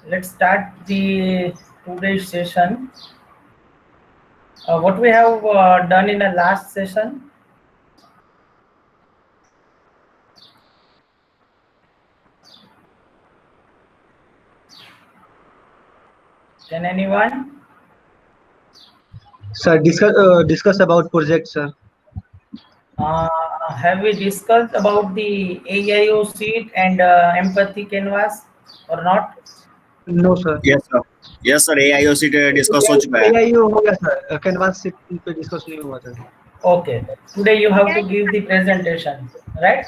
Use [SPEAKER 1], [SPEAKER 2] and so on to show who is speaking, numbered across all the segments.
[SPEAKER 1] let's start the today's session. What we have done in the last session? Can anyone?
[SPEAKER 2] Sir, discuss about project, sir.
[SPEAKER 1] Uh, have we discussed about the AIO sheet and empathy canvas or not?
[SPEAKER 2] No, sir.
[SPEAKER 3] Yes sir, yes sir, AIOC discuss हो चुका है।
[SPEAKER 2] AIU हो गया sir, canvas sheet पे discuss नहीं हुआ sir.
[SPEAKER 1] Okay. Today you have to give the presentation, right?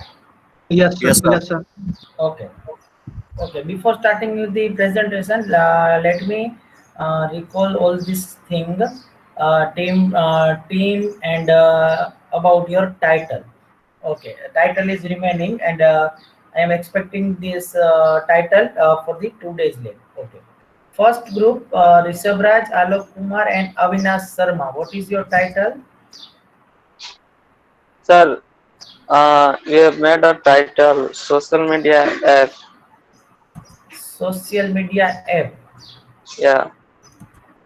[SPEAKER 2] Yes, sir.
[SPEAKER 3] Yes, sir.
[SPEAKER 2] Yes, sir.
[SPEAKER 1] Okay. Okay. Before starting with the presentation, let me recall all this thing, team, and about your title. Okay, title is remaining, and I am expecting this title for the 2 days late. Okay. First group, Rishabh Raj, Alok Kumar, and Avinash Sharma. What is your title?
[SPEAKER 4] Sir, we have made a title social media app.
[SPEAKER 1] Social media app.
[SPEAKER 4] Yeah.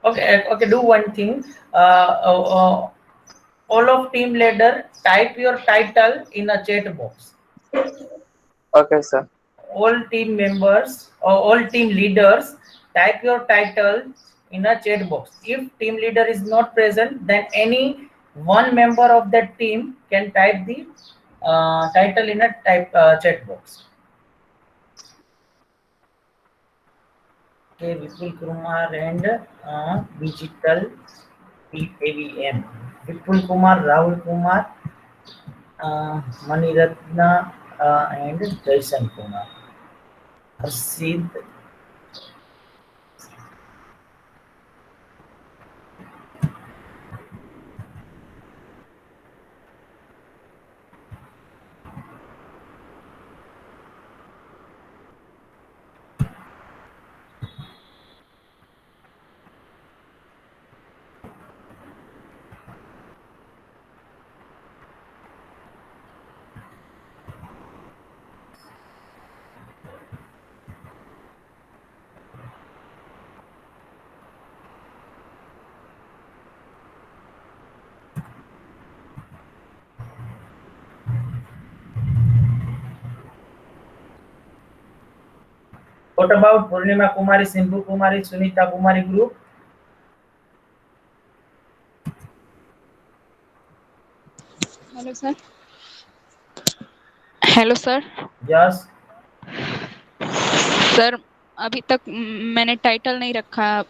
[SPEAKER 1] Okay, okay. Do one thing. All of team leader, type your title in a chat box.
[SPEAKER 4] Okay, sir.
[SPEAKER 1] All team members or all team leaders, type your title in a chat box. If team leader is not present, then any one member of that team can type the title in a chat box. Okay, Vipul Kumar and digital PAVM. Vipul Kumar, Rahul Kumar, Maniratna, and Jason Kumar. Harshid. What about Purnima Kumari, Simbu Kumari, Sunita Kumari group?
[SPEAKER 5] Hello sir. Hello sir.
[SPEAKER 1] Yes.
[SPEAKER 5] Sir अभी तक मैंने title नहीं रखा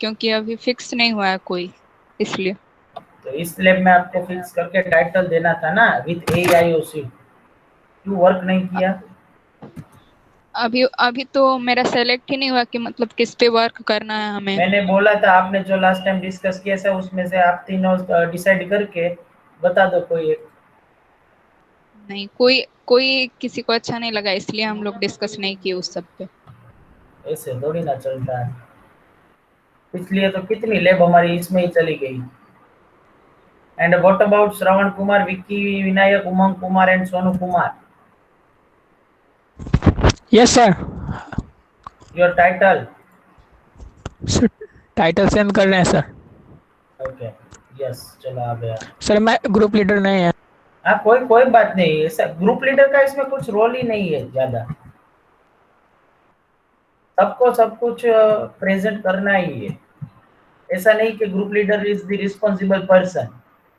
[SPEAKER 5] क्योंकि अभी fix नहीं हुआ है कोई, इसलिए।
[SPEAKER 1] तो इस लैब में आपको फिक्स करके टाइटल देना था ना विथ AIOC। क्यों वर्क नहीं किया?
[SPEAKER 5] अभी तो मेरा सेलेक्ट ही नहीं हुआ कि मतलब किस पे वर्क करना है हमें।
[SPEAKER 1] मैंने बोला था, आपने जो लास्ट टाइम डिस्कस किया था उसमें से आप तीनों डिसाइड करके बता दो कोई एक।
[SPEAKER 5] नहीं, कोई किसी को अच्छा नहीं लगा, इसलिए हम लोग डिस्कस नहीं किए उस सब पे।
[SPEAKER 1] ऐसे थोड़ी ना चलता है। इसलिए तो कितनी लैब हमारी इसमें ही चली गई। And what about Shravan Kumar, Vicky Vinayak, Umang Kumar and Sonu Kumar?
[SPEAKER 6] Yes sir.
[SPEAKER 1] Your title?
[SPEAKER 6] Title send कर रहे हैं सर।
[SPEAKER 1] ओके, यस, चलो आ गया।
[SPEAKER 6] सर मैं ग्रुप लीडर नहीं है।
[SPEAKER 1] हाँ, कोई बात नहीं, ऐसा ग्रुप लीडर का इसमें कुछ रोल ही नहीं है ज्यादा। सबको सब कुछ प्रेजेंट करना ही है। ऐसा नहीं कि group leader is the responsible person,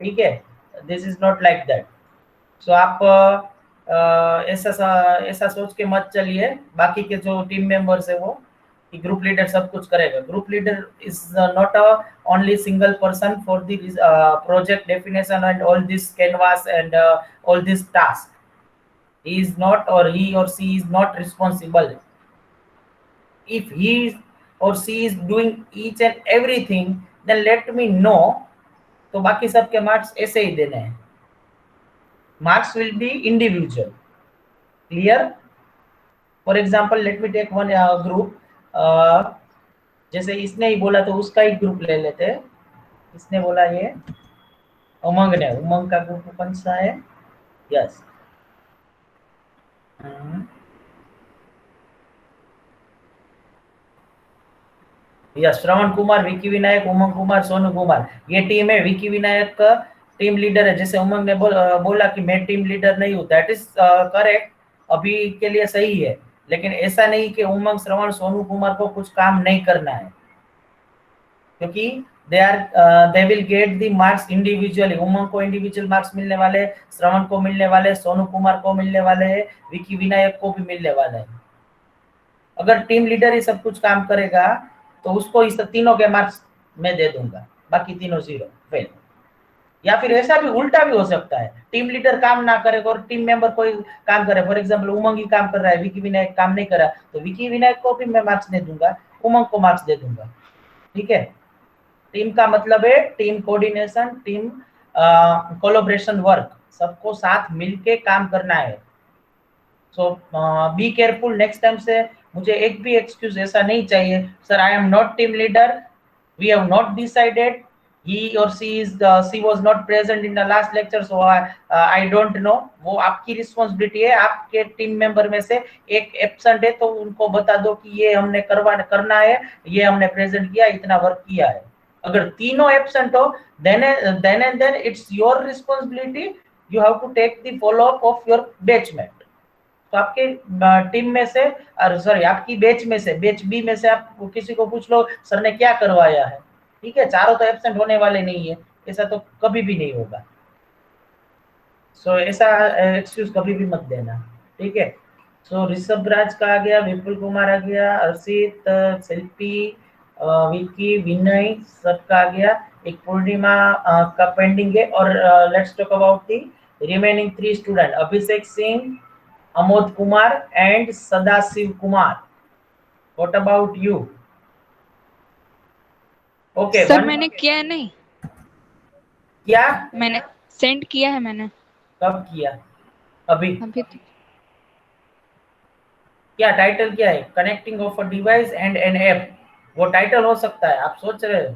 [SPEAKER 1] ठीक है? This is not like that. So आप ऐसा सोच के मत चलिए बाकी के जो टीम मेंबर्स है वो कि ग्रुप लीडर सब कुछ करेगा। Group leader is not a only single person for the project definition and all this canvas and all this task. he is not or he or she is not responsible. If he or she is doing each and everything, then let me know, तो बाकी सबके marks ऐसे ही देने हैं। Marks will be individual, clear? For example let me take one group. जैसे इसने ही बोला तो उसका ही ग्रुप ले लेते हैं। इसने बोला ये उमंग ने, उमंग का ग्रुप कौन सा है? यस, या श्रवण कुमार, विकी विनायक, उमंग कुमार, सोनू कुमार, ये टीम है। विकी विनायक का टीम लीडर है। जैसे उमंग ने बोला कि मैं टीम लीडर नहीं हूँ, दैट इज करेक्ट, अभी के लिए सही है, लेकिन ऐसा नहीं कि उमंग, श्रवण, सोनू कुमार को कुछ काम नहीं करना है, क्योंकि they will get the marks individually. Umang को इंडिविजुअल मार्क्स मिलने वाले, श्रवण को मिलने वाले, सोनू कुमार को मिलने वाले हैं, विकी विनायक को भी मिलने वाले हैं। अगर टीम लीडर ही सब कुछ काम करेगा तो उसको इस तीनों के मार्क्स मैं दे दूंगा, बाकी तीनों 0 फेल। या फिर ऐसा भी उल्टा भी हो सकता है, टीम लीडर काम ना करेगा और टीम मेंबर कोई काम करे। फॉर एग्जांपल उमंग ही काम कर रहा है, विकी विनायक काम नहीं कर रहा, तो विकी विनायक को भी मैं मार्क्स दे दूंगा, उमंग को मार्क्स दे दूंगा। ठीक है, टीम का मतलब है team coordination, team collaboration work, सबको साथ मिलके काम करना है। So be careful, next time से मुझे एक भी एक्सक्यूज ऐसा नहीं चाहिए, sir I am not team leader, we have not decided, he or she was not present in the last lecture, so I don't know। वो आपकी रिस्पॉन्सिबिलिटी है। आपके टीम मेंबर में से एक एब्सेंट है तो उनको बता दो कि ये हमने करना है, ये हमने प्रेजेंट किया, इतना वर्क किया है। अगर तीनों एब्सेंट हो then and then it's your responsibility, you have to take the follow up of your batchmate। तो आपके टीम में से, सॉरी आपकी बैच में से, बैच बी में से आप किसी को पूछ लो सर ने क्या करवाया है। ठीक है, चारों तो एब्सेंट होने वाले नहीं है, ऐसा तो कभी भी नहीं होगा। सो ऐसा एक्सक्यूज कभी भी मत देना। ठीक है, सो ऋषभ राज का आ गया, विपुल कुमार आ गया, अर्षित, शिल्पी, विकी, विनय सबका आ गया। एक पूर्णिमा का पेंडिंग है। और let's talk about the remaining 3 student, Abhishek Singh, Amod Kumar and Sadashiv Kumar. What about you? Okay
[SPEAKER 5] sir मैंने किया है नहीं,
[SPEAKER 1] क्या
[SPEAKER 5] मैंने सेंड किया है मैंने।
[SPEAKER 1] कब किया? अभी
[SPEAKER 5] अभी तो
[SPEAKER 1] क्या टाइटल क्या है? Connecting of a device and an app. वो टाइटल हो सकता है, आप सोच रहे हो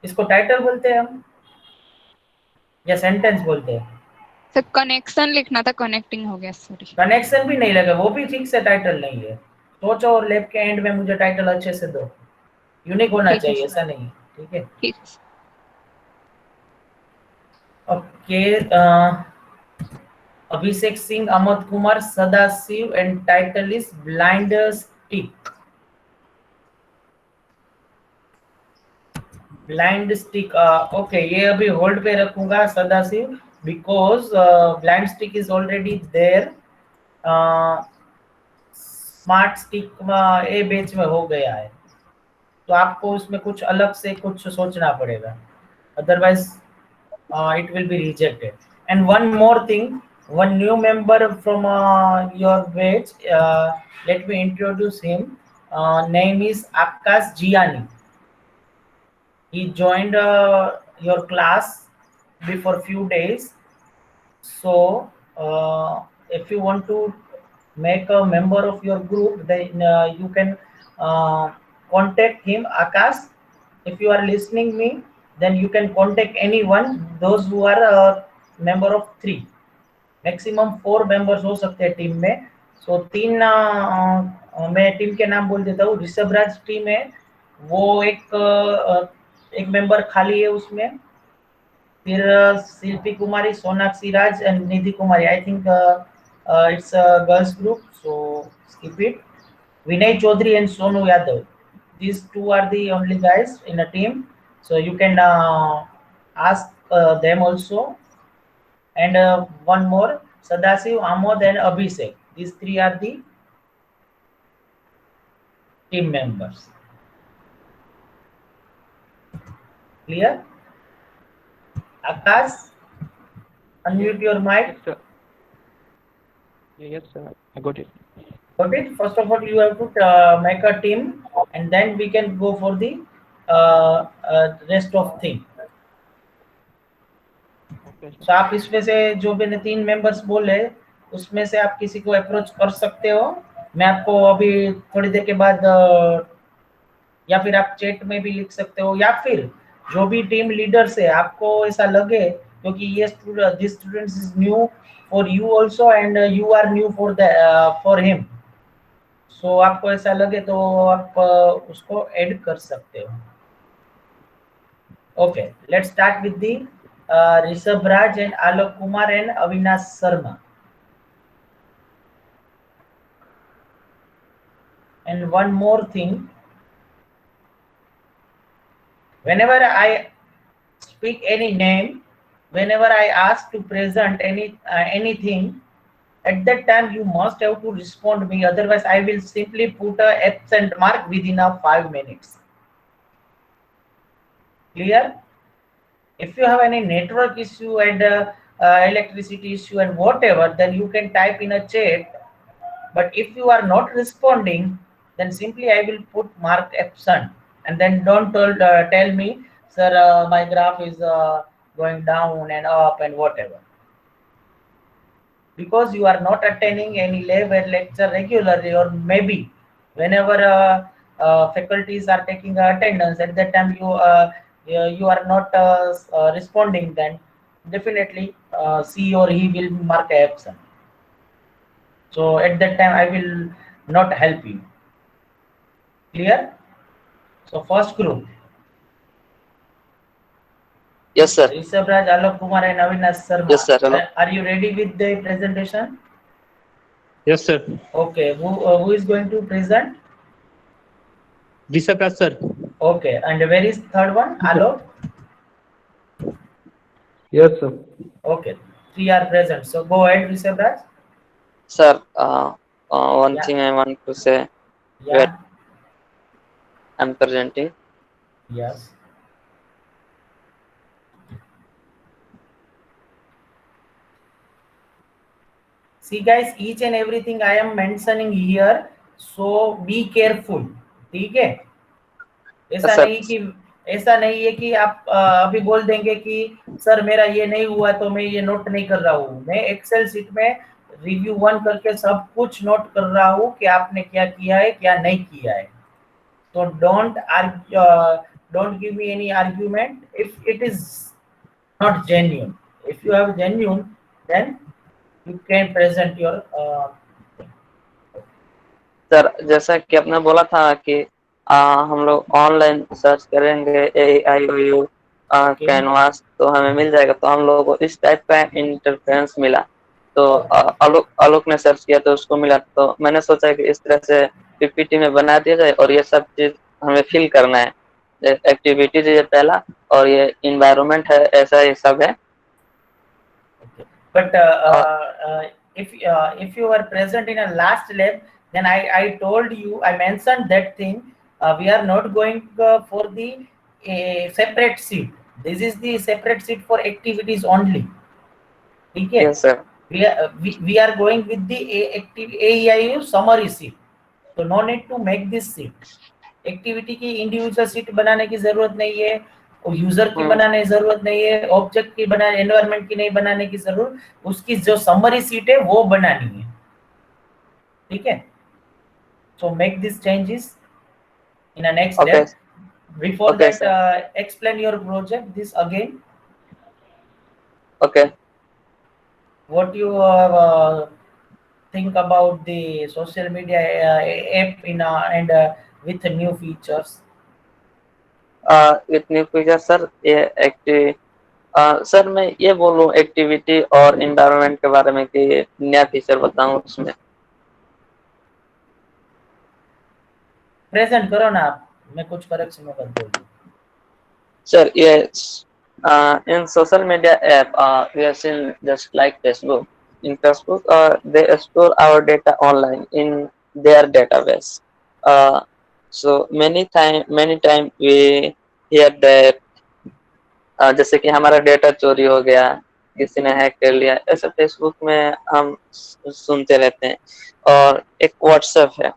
[SPEAKER 1] इसको टाइटल बोलते हैं हम या सेंटेंस बोलते हैं?
[SPEAKER 5] सर कनेक्शन लिखना था, कनेक्टिंग हो गया, सॉरी।
[SPEAKER 1] कनेक्शन भी नहीं लगा, वो भी ठीक से टाइटल नहीं है। सोचो और लैब के एंड में मुझे टाइटल अच्छे से दो, यूनिक होना
[SPEAKER 5] ठीक है
[SPEAKER 1] चाहिए,
[SPEAKER 5] सर।
[SPEAKER 1] ऐसा नहीं। ठीक है,
[SPEAKER 5] ठीक है।
[SPEAKER 1] Okay, Abhishek Singh, Amod Kumar, Sadashiv and title is blind stick. Blind stick, okay, ये अभी होल्ड पे रखूंगा Sadashiv, because blind stick is already there. Smart stick a batch में हो गया है, तो आपको उसमें कुछ अलग से कुछ सोचना पड़ेगा, otherwise it will be rejected। And one more thing, one new member from your batch, let me introduce him। Name is Akash Giani। He joined your class before few days, so if you want to make a member of your group, then you can contact him, Akash। If you are listening me, then you can contact anyone, those who are a member of 3, maximum 4 members हो सकते हैं team में। सो 3 मैं team के नाम बोल देता हूँ। ऋषभ राज टीम है, वो एक मेंबर खाली है उसमें। फिर Shilpi Kumari, Sonakshi Raj and Nidhi Kumari, I think it's a girls group, so skip it। Vinay Chaudhary and Sonu Yadav, these 2 are the only guys in a team, so you can ask them also। And one more, Sadashiv, Amod and Abhishek, these 3 are the team members। Clear? Akash, unmute your mic।
[SPEAKER 6] Yes, sir. Yes, sir. I got it.
[SPEAKER 1] Got it? First of all, you have to make a team, and then we can go for the rest of thing।
[SPEAKER 6] Okay, sir.
[SPEAKER 1] So आप इसमें से जो मैंने 3 members बोले, उसमें से आप किसी को अप्रोच कर सकते हो। मैं आपको अभी थोड़ी देर के बाद या फिर आप चैट में भी लिख सकते हो, या फिर जो भी टीम लीडर से आपको ऐसा लगे, क्योंकि ये this students is new for you also and you are new for him, so आपको ऐसा लगे तो आप उसको ऐड कर सकते हो. Okay, let's start with the Rishabh Raj and Alok Kumar and Avinash Sharma. And one more thing, whenever I speak any name, whenever I ask to present anything, at that time you must have to respond me, otherwise I will simply put a absent mark within a 5 minutes. Clear? If you have any network issue and electricity issue and whatever, then you can type in a chat, but if you are not responding, then simply I will put mark absent, and then don't tell me, sir, my graph is going down and up and whatever, because you are not attending any lab or lecture regularly, or maybe whenever faculties are taking attendance, at that time you are not responding, then definitely she or he will mark absent. So at that time I will not help you. Clear? So first group,
[SPEAKER 4] Yes, sir.
[SPEAKER 1] Rishabh Raj, Alok Kumar and Avinash Sharma.
[SPEAKER 4] Yes, sir. Hello.
[SPEAKER 1] Are you ready with the presentation?
[SPEAKER 2] Yes, sir.
[SPEAKER 1] Okay, who is going to present?
[SPEAKER 2] Rishabh Raj, sir.
[SPEAKER 1] Okay, and where is third one? Alok?
[SPEAKER 2] Yes, sir.
[SPEAKER 1] Okay, 3 are present. So go ahead, Rishabh Raj.
[SPEAKER 4] Sir, one
[SPEAKER 1] Yeah.
[SPEAKER 4] thing I want to say,
[SPEAKER 1] Yeah.
[SPEAKER 4] I'm presenting.
[SPEAKER 1] Yes. See guys, each and everything I am mentioning here, so be careful. ठीक है? ऐसा
[SPEAKER 4] Sir.
[SPEAKER 1] नहीं है कि आप अभी बोल देंगे कि सर मेरा ये नहीं हुआ तो मैं ये नोट नहीं कर रहा हूँ. मैं एक्सेल शीट में रिव्यू 1 करके सब कुछ नोट कर रहा हूँ कि आपने क्या किया है क्या नहीं किया है. So don't give me any argument if it is not genuine. If you have genuine, then you can present your
[SPEAKER 4] sir, जैसा कि आपने बोला था कि हम लोग ऑनलाइन सर्च करेंगे AIOU कैनवास तो हमें मिल जाएगा. तो हम लोगों को इस टाइप का इंटरफेरेंस मिला. तो आलोक ने सर्च किया तो उसको मिला. तो मैंने सोचा कि इस तरह से पीपीटी में बना दिया जाए और ये सब चीज हमें फिल करना है. एक्टिविटीज ये पहला और ये इन्वायरमेंट है, ऐसा ये सब है.
[SPEAKER 1] But if you were present in a last lab, then I told you, I mentioned that thing. We are not going for the separate sheet. This is the separate sheet for activities only. Okay.
[SPEAKER 4] Yes, sir.
[SPEAKER 1] We are going with the AEIU summary sheet. So no need to make this sheet. Activity की individual sheet बनाने की जरूरत नहीं है, user की बनाने की जरूरत नहीं है, ऑब्जेक्ट की बनाने, एनवायरनमेंट की नहीं बनाने की जरूरत. उसकी जो समरी शीट है वो बनानी है. ठीक है? So make this changes in a next step. Before that explain your project this again.
[SPEAKER 4] Okay.
[SPEAKER 1] What you think about the social media app in and with new features?
[SPEAKER 4] With new features, sir, ये sir मैं ये बोलूं activity और environment के बारे में कि नया फीचर बताऊं उसमें.
[SPEAKER 1] प्रेजेंट करो ना आप, मैं कुछ करेक्शन कर दूंगा.
[SPEAKER 4] सर ये in social media app we are seeing just like Facebook. In Facebook they store our data online in their database. So many time we hear that जैसे कि हमारा डेटा चोरी हो गया, किसी ने हैक कर लिया, ऐसा फेसबुक में हम सुनते रहते हैं. और एक व्हाट्सएप है.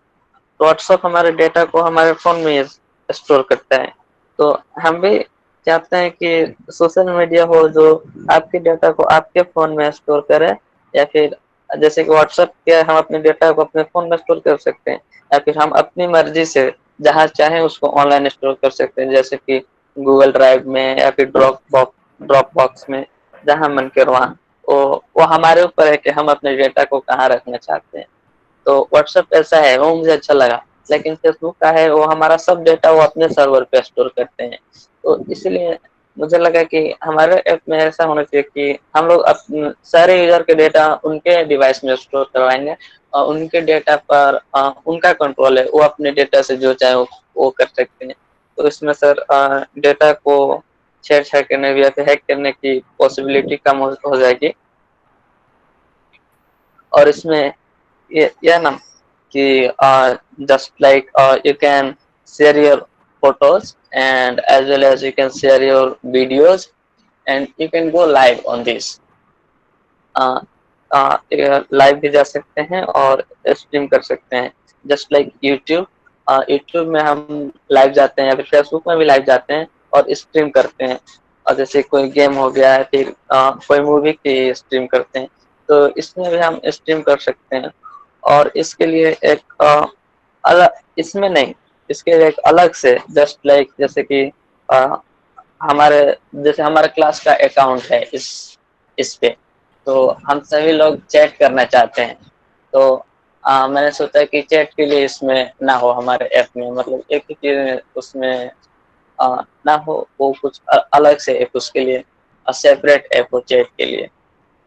[SPEAKER 4] व्हाट्सएप हमारे डेटा को हमारे फोन में स्टोर करता है. तो हम भी चाहते हैं कि सोशल मीडिया हो जो आपके डेटा को आपके फोन में स्टोर करे, या फिर जैसे कि व्हाट्सएप के हम अपने डेटा को अपने फोन में स्टोर कर सकते हैं, या फिर हम अपनी मर्जी से जहां चाहें उसको ऑनलाइन स्टोर कर सकते हैं, जैसे कि गूगल ड्राइव में या फिर ड्रॉप बॉक्स में, जहां मन करे वहां. वो हमारे ऊपर है कि हम अपने डेटा को कहाँ रखना चाहते हैं. तो व्हाट्सएप ऐसा है, वो मुझे अच्छा लगा। लेकिन फेसबुक का है वो हमारा सब डेटा वो अपने सर्वर पे स्टोर करते हैं। तो इसलिए मुझे लगा कि हमारे ऐप में ऐसा होना चाहिए कि हम लोग सारे यूजर के डेटा उनके डिवाइस में स्टोर करवाएंगे और उनके डेटा पर उनका कंट्रोल है, वो अपने डेटा से जो चाहे वो कर सकते हैं। तो इसमें सर डेटा को छेड़छाड़ करने या फिर हैक करने की पॉसिबिलिटी कम हो जाएगी। और इसमें ये ना कि just like you can share your photos and as well as you can share your videos and you can go live on this। Live भी जा सकते हैं और स्ट्रीम कर सकते हैं, जस्ट लाइक यूट्यूब। यूट्यूब में हम लाइव जाते हैं या फिर फेसबुक में भी लाइव जाते हैं और स्ट्रीम करते हैं। और जैसे कोई गेम हो गया है, फिर कोई मूवी की स्ट्रीम करते हैं, तो इसमें भी हम स्ट्रीम कर सकते हैं। और इसके लिए एक अलग, इसमें नहीं, इसके लिए एक अलग से जस्ट लाइक जैसे कि जैसे हमारे क्लास का अकाउंट है इस पे, तो हम सभी लोग चैट करना चाहते हैं। तो मैंने सोचा कि चैट के लिए इसमें ना हो हमारे ऐप में, मतलब एक ही चीज उसमें ना हो, वो कुछ अलग से एक उसके लिए सेपरेट ऐप हो चैट के लिए।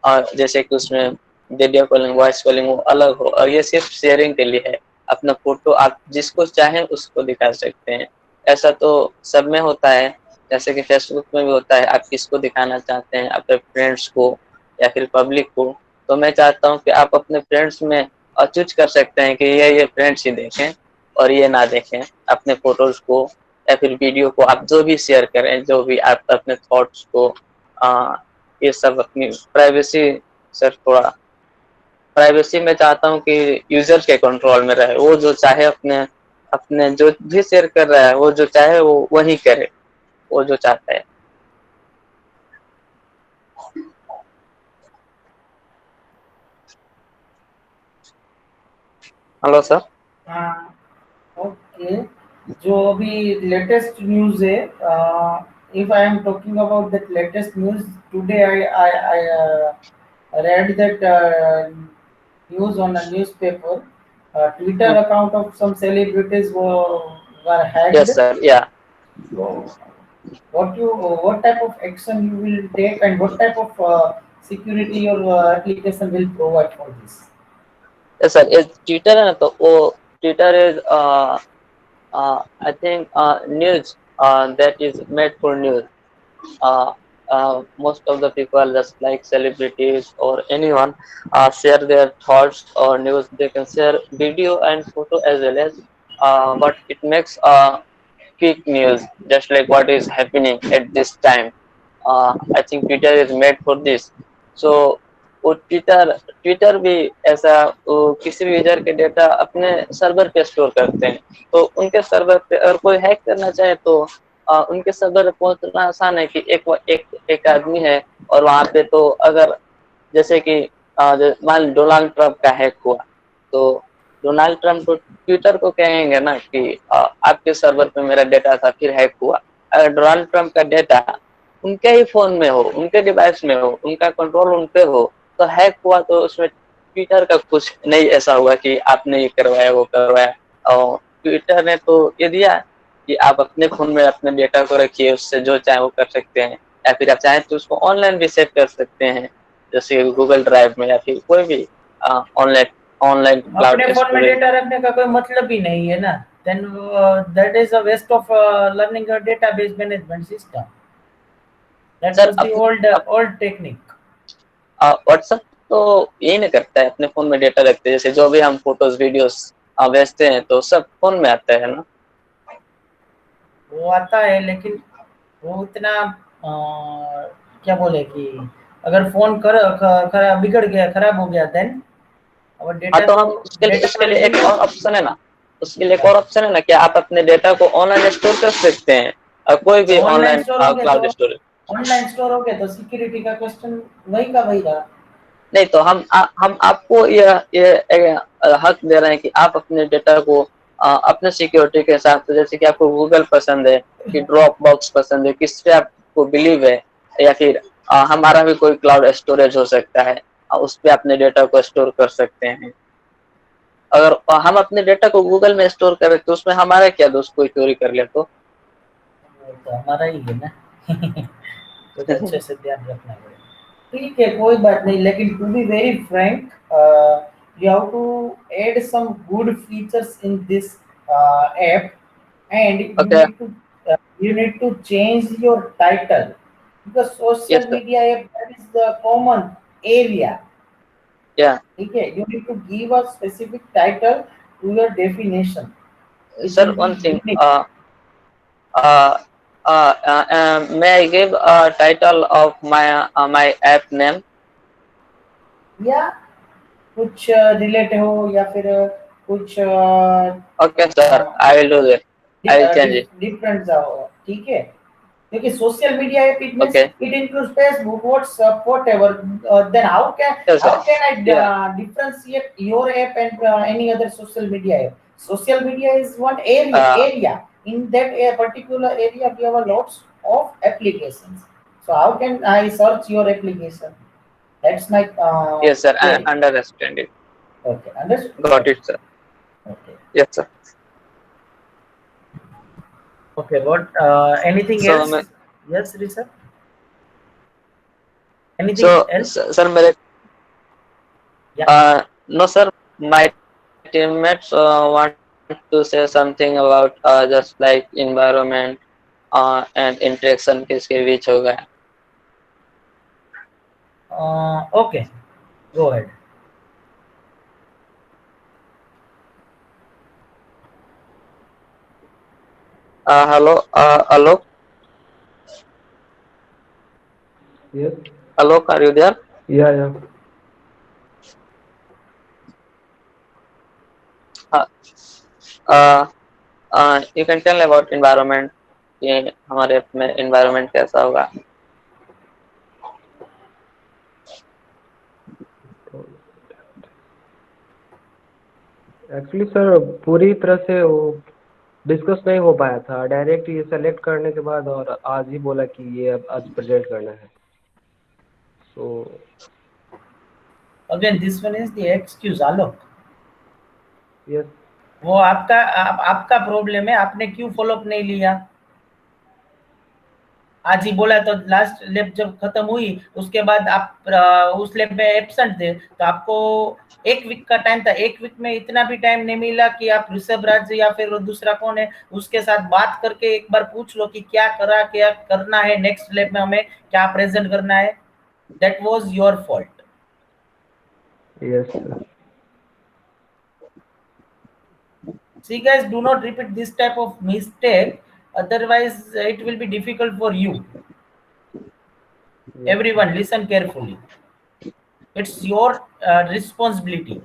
[SPEAKER 4] और जैसे कि उसमें वीडियो कॉलिंग, वॉइस कॉलिंग वो अलग हो, और ये सिर्फ शेयरिंग के लिए है। अपना फोटो आप जिसको चाहें उसको दिखा सकते हैं। ऐसा तो सब में होता है, जैसे कि फेसबुक में भी होता है, आप किसको दिखाना चाहते हैं, अपने फ्रेंड्स को या फिर पब्लिक को। तो मैं चाहता हूँ कि आप अपने फ्रेंड्स में चूज कर सकते हैं कि ये फ्रेंड्स ही देखें और ये ना देखें। अपने फोटोज को या फिर वीडियो को आप जो भी शेयर करें, जो भी आप अपने थॉट्स को ये सब अपनी प्राइवेसी, सर थोड़ा प्राइवेसी में चाहता हूँ कि यूजर के कंट्रोल में रहे। वो जो चाहे अपने अपने जो भी शेयर कर रहा है, वो जो चाहे वो वही करे, वो जो चाहता है। Hello sir.
[SPEAKER 1] हाँ, ओके। जो अभी लेटेस्ट न्यूज़ है, if I am talking about that latest news, today I read that news on a newspaper. Twitter account of some celebrities were hacked.
[SPEAKER 4] Yes sir, yeah.
[SPEAKER 1] So, what type of action you will take, and what type of security your application will provide for this?
[SPEAKER 4] Yes sir, Twitter है ना, तो वो Twitter is I think news that is made for news. Most of the people, just like celebrities or anyone, share their thoughts or news. They can share video and photo as well as, but it makes quick news, just like what is happening at this time. I think Twitter is made for this. So वो Twitter भी ऐसा, वो किसी भी user के data अपने server पे store करते हैं। तो उनके सर्वर पे अगर कोई हैक करना चाहे तो उनके सर्वर पे पहुंचना आसान है कि एक आदमी है और वहां पे, तो अगर जैसे कि मान डोनाल्ड ट्रम्प का हैक हुआ, तो डोनाल्ड ट्रम्प को ट्विटर को कहेंगे ना कि आपके सर्वर पे मेरा डेटा था फिर हैक हुआ। अगर डोनाल्ड ट्रम्प का डेटा उनके ही फोन में हो, उनके डिवाइस में हो, उनका कंट्रोल उन पे हो, तो हैक हुआ तो उसमें ट्विटर का कुछ नहीं ऐसा हुआ कि आपने ये करवाया वो करवाया। और ट्विटर ने तो ये दिया कि आप अपने फोन में अपने डेटा को रखिए, उससे जो चाहे वो कर सकते हैं, या फिर आप चाहें तो उसको ऑनलाइन भी सेव कर सकते हैं, जैसे गूगल ड्राइव में या फिर कोई भी ऑनलाइन क्लाउड
[SPEAKER 1] अपने फोन में
[SPEAKER 4] स्टोरेज।
[SPEAKER 1] डेटा रखने का कोई मतलब ही नहीं है ना, then that is a waste of learning a database management system. That
[SPEAKER 4] Sir,
[SPEAKER 1] was the old technique.
[SPEAKER 4] WhatsApp तो यही नहीं करता है, अपने फोन में डेटा रखते हैं। जैसे जो भी हम फोटोज वीडियोस भेजते हैं तो सब फोन में आता है ना।
[SPEAKER 1] वो आता है, लेकिन वो इतना क्या बोले कि अगर फोन बिगड़ गया, खराब हो गया, देन और डेटा
[SPEAKER 4] तो हम उसके लिए एक और ऑप्शन है ना, उसके लिए एक और ऑप्शन है ना कि आप अपने डेटा को ऑनलाइन स्टोर कर सकते हैं, कोई भी online cloud storage.
[SPEAKER 1] Online store हो गया तो सिक्योरिटी का क्वेश्चन वही का वही रहा।
[SPEAKER 4] नहीं तो हम आपको ये हक दे रहे हैं कि आप अपने डेटा को अपने सिक्योरिटी के हिसाब से, जैसे कि आपको गूगल पसंद है कि ड्रॉप बॉक्स पसंद है, किस पे आपको बिलीव है, या फिर हमारा भी कोई क्लाउड स्टोरेज हो सकता है, उस पे अपने डेटा को स्टोर कर सकते हैं। अगर हम अपने डेटा को गूगल में स्टोर करें तो उसमें हमारा क्या दोस्त, कोई चोरी कर ले तो?
[SPEAKER 1] वो तो हमारा ही है ना। कुछ अच्छे से ध्यान रखना पड़ेगा। ठीक है, कोई बात नहीं, लेकिन to be very frank, you have to add some good features in this app, and
[SPEAKER 4] Okay.
[SPEAKER 1] you need to change your title, because social
[SPEAKER 4] Yes, sir.
[SPEAKER 1] media app, that is the common area.
[SPEAKER 4] Yeah.
[SPEAKER 1] ठीक है, you need to give a specific title to your definition. It
[SPEAKER 4] Sir,
[SPEAKER 1] will be
[SPEAKER 4] one thing.
[SPEAKER 1] unique.
[SPEAKER 4] Uh, may I give a title of my app name?
[SPEAKER 1] या कुछ relate हो, या फिर कुछ
[SPEAKER 4] Okay, sir. I will do that. I will change it.
[SPEAKER 1] Different सा हो, ठीक है? क्योंकि social media app, it means
[SPEAKER 4] Okay.
[SPEAKER 1] It includes Facebook, WhatsApp, whatever, then how
[SPEAKER 4] Yes, sir.
[SPEAKER 1] can I
[SPEAKER 4] Yeah.
[SPEAKER 1] differentiate your app and any other social media app? Social media is one area. In that particular area we have a lots of applications, so how can I search your application? That's my
[SPEAKER 4] Yes, sir. I
[SPEAKER 1] query.
[SPEAKER 4] understand it.
[SPEAKER 1] Okay, understood.
[SPEAKER 4] Got it, sir.
[SPEAKER 1] Okay.
[SPEAKER 4] Yes, sir.
[SPEAKER 1] Okay, what anything
[SPEAKER 4] So,
[SPEAKER 1] else? Yes, Risa. Anything
[SPEAKER 4] so,
[SPEAKER 1] else?
[SPEAKER 4] sir, मेरे
[SPEAKER 1] Yeah.
[SPEAKER 4] no, sir. My teammates want to say something about just like environment and interaction किसके बीच होगा.
[SPEAKER 1] Okay, go ahead.
[SPEAKER 4] Hello, Alok.
[SPEAKER 7] Yes.
[SPEAKER 4] Alok, are you there?
[SPEAKER 7] Yeah.
[SPEAKER 4] You can tell about environment. कि हमारे में environment कैसा होगा.
[SPEAKER 7] Actually sir पूरी तरह से वो डिस्कस नहीं हो पाया था, डायरेक्ट ये सेलेक्ट करने के बाद और आज ही बोला कि ये अब आज प्रेजेंट करना है. So
[SPEAKER 1] Again, this one is the excuse, Alok.
[SPEAKER 7] yes.
[SPEAKER 1] वो आपका प्रॉब्लम है, आपने क्यों फॉलोअप नहीं लिया? आज ही बोला तो लास्ट लैब जब खत्म हुई उसके बाद आप उस लैब में एब्सेंट थे, तो आपको 1 वीक का टाइम था. 1 वीक में इतना भी टाइम नहीं मिला कि आप ऋषभ राज या फिर दूसरा कौन है उसके साथ बात करके एक बार पूछ लो कि क्या करना है नेक्स्ट लैब में, हमें क्या प्रेजेंट करना है. That was your fault.
[SPEAKER 7] Yes, sir.
[SPEAKER 1] See guys, do not repeat this type of mistake, otherwise it will be difficult for you.
[SPEAKER 7] Yes.
[SPEAKER 1] Everyone listen carefully. It's your responsibility.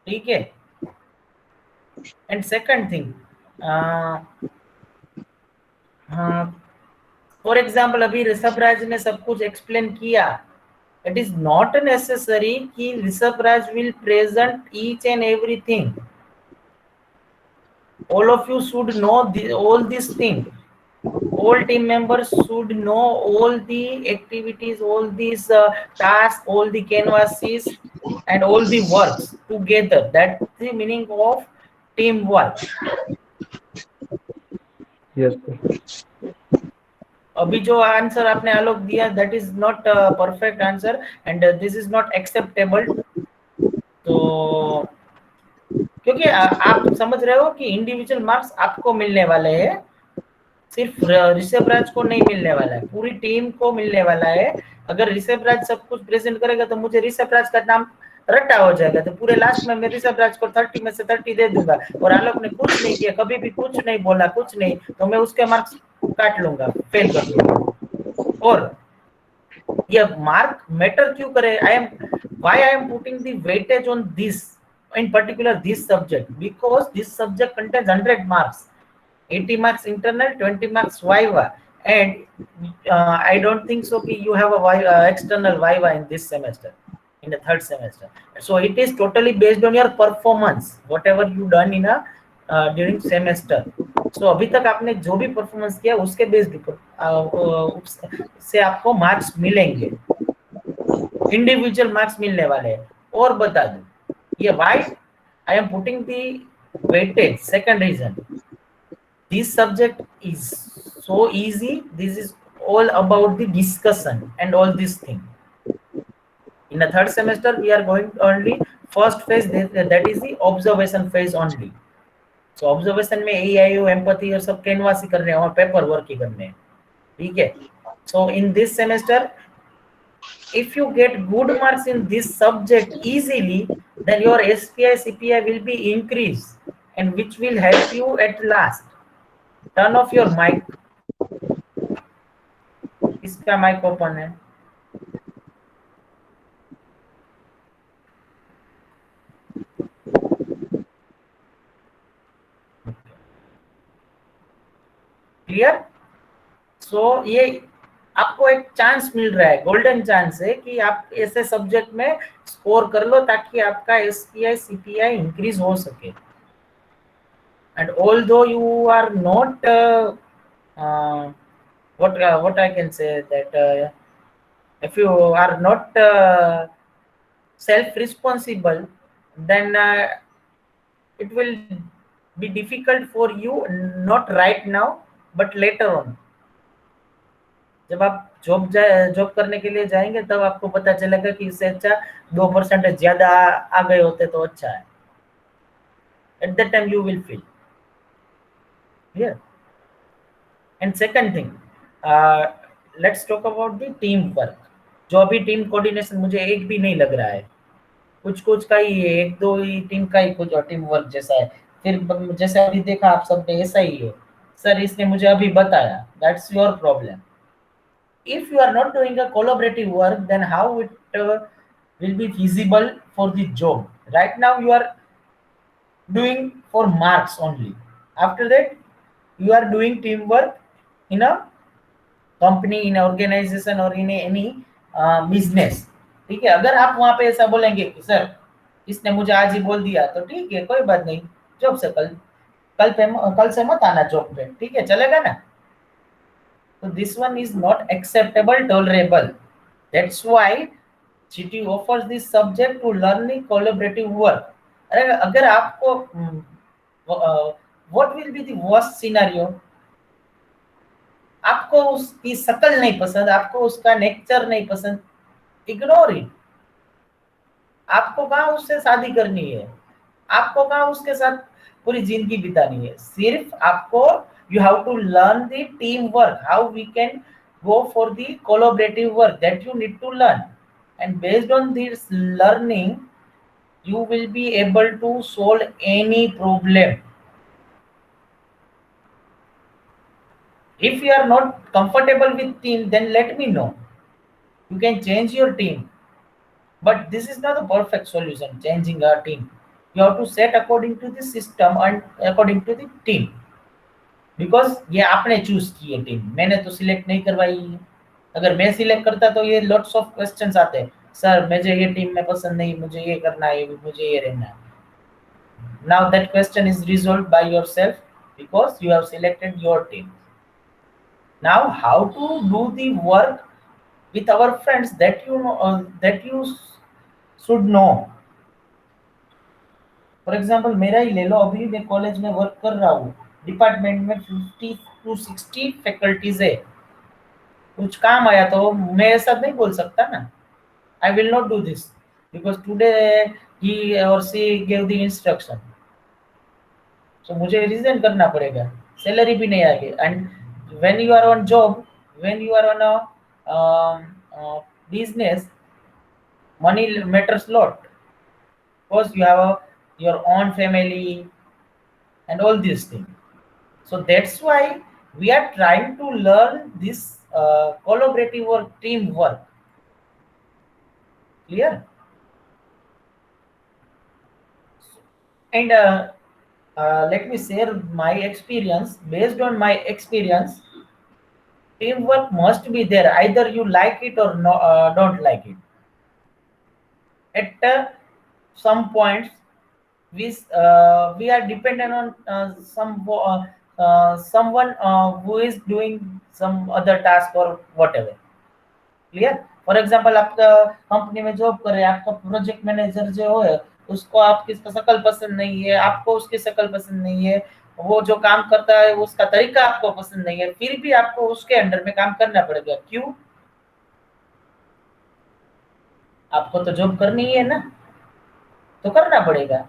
[SPEAKER 1] ठीक है? And second thing, for example अभी ऋषभ राज ने सब कुछ explain किया. It is not necessary कि ऋषभ राज will present each and everything. All of you should know all these things. All team members should know all the activities, all these tasks, all the canvases, and all the works together. That's the meaning of teamwork.
[SPEAKER 7] Yes, sir.
[SPEAKER 1] अभी जो answer आपने आलोक दिया, that is not a perfect answer and this is not acceptable. तो क्योंकि आप समझ रहे हो कि इंडिविजुअल मार्क्स आपको मिलने वाले हैं, सिर्फ ऋषभ राज को नहीं मिलने वाला है, पूरी टीम को मिलने वाला है. अगर ऋषभ राज सब कुछ प्रेजेंट करेगा तो मुझे ऋषभ राज का नाम रट्टा हो जाएगा, तो पूरे लास्ट में मैं ऋषभ राज को 30 में से 30 दे दूंगा. और आलोक ने कुछ नहीं किया, कभी भी कुछ नहीं बोला, कुछ नहीं, तो मैं उसके मार्क्स काट लूंगा, फेल कर दूंगा. और ये मार्क मैटर क्यों करे? why I am putting the weightage on this, in particular this subject, because this subject contains 100 marks, 80 marks internal, 20 marks viva, and I don't think so कि you have a external viva in this semester, in the third semester. So it is totally based on your performance, whatever you done in a during semester. So अभी तक आपने जो भी performance किया उसके based से आपको मार्क्स मिलेंगे, इंडिविजुअल मार्क्स मिलने वाले हैं. और बता दूं, ये Y I am putting the weightage. Second reason, this subject is so easy. This is all about the discussion and all this thing. In the third semester, we are going only first phase, that is the observation phase only. So observation में AIO, empathy और सब canvas ही करने हैं और paper work ही करने हैं, ठीक है. So in this semester, if you get good marks in this subject easily, then your SPI CPI will be increased, and which will help you at last. Turn off your mic. इसका mic open है. Clear. सो ये आपको एक chance मिल रहा है, golden chance है कि आप ऐसे सब्जेक्ट में स्कोर कर लो ताकि आपका एसपीआई सीपीआई इंक्रीज हो सके. And although you are not what I can say that if you are not self responsible, then it will be difficult for you, not right now but later on. जब आप job करने के लिए जाएंगे तब आपको पता चलेगा कि इससे अच्छा 2% ज्यादा आ गए होते तो अच्छा है. At that time you will feel. Yeah. And second thing, let's talk about the team work. जो अभी टीम कोऑर्डिनेशन मुझे एक भी नहीं लग रहा है, कुछ कुछ का ही है, एक दो ही टीम का ही कुछ टीम वर्क जैसा है. फिर जैसे अभी देखा आप सबने ऐसा ही है. सर इसने मुझे अभी बताया, that's your problem. If you are not doing a collaborative work, then how it will be feasible for the job? Right now you are doing for marks only. After that you are doing teamwork in a company, in an organization or in any business. ठीक है. अगर आप वहां पे ऐसा बोलेंगे कि sir इसने मुझे आज ही बोल दिया तो ठीक है, कोई बात नहीं, जॉब से कल से मत आना जॉब पे, ठीक है, चलेगा ना. So this one is not acceptable, tolerable. That's why GT offers this subject to learning collaborative work. अगर आपको what will be the worst scenario? आपको उसकी शक्ल नहीं पसंद, आपको उसका नेचर नहीं पसंद, इग्नोर इट. आपको कहाँ उससे शादी करनी है, आपको कहाँ उसके साथ पूरी जिंदगी बितानी है. सिर्फ आपको you have to learn the teamwork, how we can go for the collaborative work, that you need to learn. And based on this learning you will be able to solve any problem. If you are not comfortable with team, then let me know, you can change your team, but this is not a perfect solution, changing a team. You have to set according to the system and according to the team. Because ये आपने choose की है team, मैंने तो select नहीं करवाई. अगर मैं सिलेक्ट करता तो ये लॉट्स ऑफ क्वेश्चंस आते हैं, सर मुझे ये टीम में पसंद नहीं, मुझे ये करना है, मुझे ये रहना है. Now that question is resolved by yourself because you have selected your team. Now how to do the work with our friends, that you should know. For example मेरा ही ले लो, अभी मैं कॉलेज में वर्क कर रहा हूँ, डिपार्टमेंट में 50 to 60 फैकल्टीज है. कुछ काम आया तो मैं ऐसा नहीं बोल सकता ना, I will not do this because today he और she give the instruction. So मुझे रिजाइन करना पड़ेगा, सैलरी भी नहीं आएगी. And when you are on job, when you are on a business, money matters lot because you have your own family and all these things. So that's why we are trying to learn this collaborative or teamwork. Clear? And let me share my experience. Based on my experience, teamwork must be there, either you like it or no, don't like it. At some points we are dependent on someone who is doing some other task or whatever. Clear? For example आपका company में job कर रहे हैं, आपका project manager जो है उसको आपकी शक्ल पसंद नहीं है, आपको उसकी शक्ल पसंद नहीं है, वो जो काम करता है उसका तरीका आपको पसंद नहीं है, फिर भी आपको उसके अंडर में काम करना पड़ेगा। क्यों? आपको तो जॉब करनी है ना, तो करना पड़ेगा।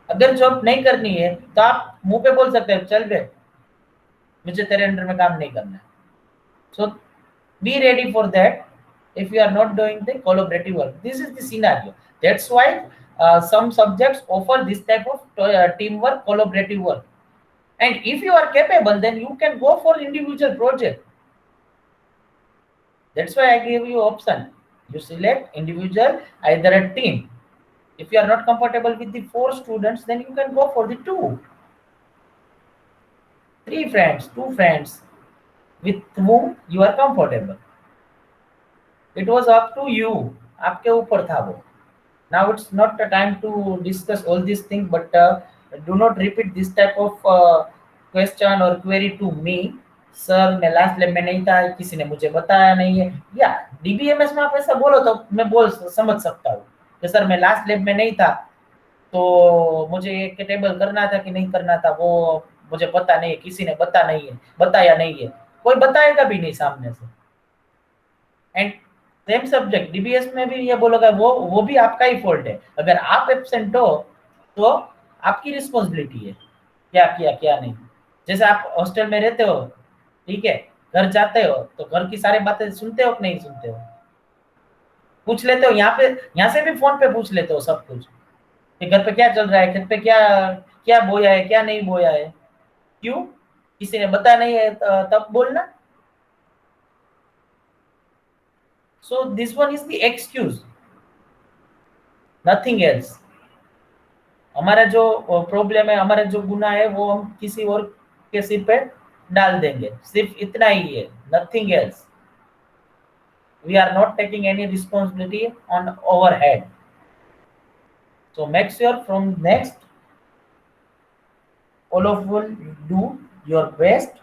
[SPEAKER 1] अगर जॉब नहीं करनी है तो आप मुंह पे बोल सकते हैं चल बे, मुझे तेरे अंडर में काम नहीं करना है। So be ready for that if you are not doing the collaborative work. This is the scenario. That's why some subjects offer this type of teamwork, collaborative work. And if you are capable, then you can go for individual project. That's why I gave you option. You select individual, either a team. If you are not comfortable with the 4 students, then you can go for the 2, 3 friends, 2 friends with whom you are comfortable. It was up to you. आपके ऊपर था वो. Now it's not the time to discuss all these things, but do not repeat this type of question or query to me. Sir मैं last lab में नहीं था, किसी ने मुझे बताया नहीं है, या डीबीएमएस में आप ऐसा बोलो तो मैं बोल समझ सकता हूँ कि सर मैं लास्ट लैब में नहीं था, तो मुझे एक टेबल करना था कि नहीं करना था वो मुझे पता नहीं है, किसी ने बताया नहीं है, कोई बताएगा भी नहीं सामने से। एंड सेम सब्जेक्ट डीबीएस में भी ये बोलोगे वो भी आपका ही फॉल्ट है। अगर आप एब्सेंट हो तो आपकी रिस्पॉन्सिबिलिटी है क्या किया क्या नहीं। जैसे आप हॉस्टल में रहते हो, ठीक है, घर जाते हो तो घर की सारी बातें सुनते हो कि नहीं सुनते हो, पूछ लेते हो, यहाँ से भी फोन पे पूछ लेते हो सब कुछ कि घर पे क्या चल रहा है, खेत पे क्या बोया है क्या नहीं बोया है। क्यों? किसी ने बताया नहीं है तब बोलना। So this one is the excuse, nothing else. हमारा जो प्रॉब्लम है, हमारा जो गुनाह है वो हम किसी और के सिर पे डाल देंगे, सिर्फ इतना ही है, nothing else. We are not taking any responsibility on our head. So make sure from next all of you do your best.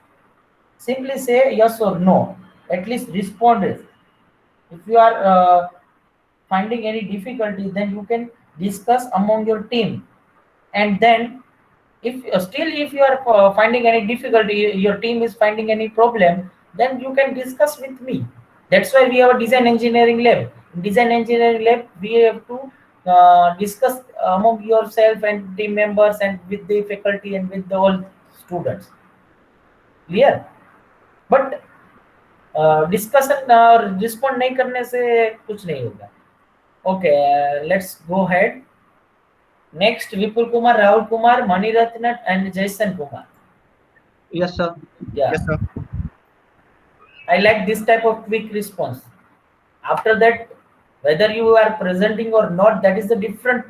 [SPEAKER 1] Simply say yes or no, at least respond it. If you are finding any difficulty, then you can discuss among your team. And then if you are finding any difficulty, your team is finding any problem, then you can discuss with me. That's why we have a design engineering lab. In design engineering lab, we have to discuss among yourself and team members and with the faculty and with the all students. Clear? But discussion और respond नहीं करने से कुछ नहीं होगा। Okay, let's go head. Next Vipul Kumar, Rahul Kumar, Maniratna and जयसन Kumar.
[SPEAKER 2] Yes, sir.
[SPEAKER 1] Yeah.
[SPEAKER 3] Yes, sir.
[SPEAKER 1] I like this type of quick response. After that, whether you are presenting or not, that is a different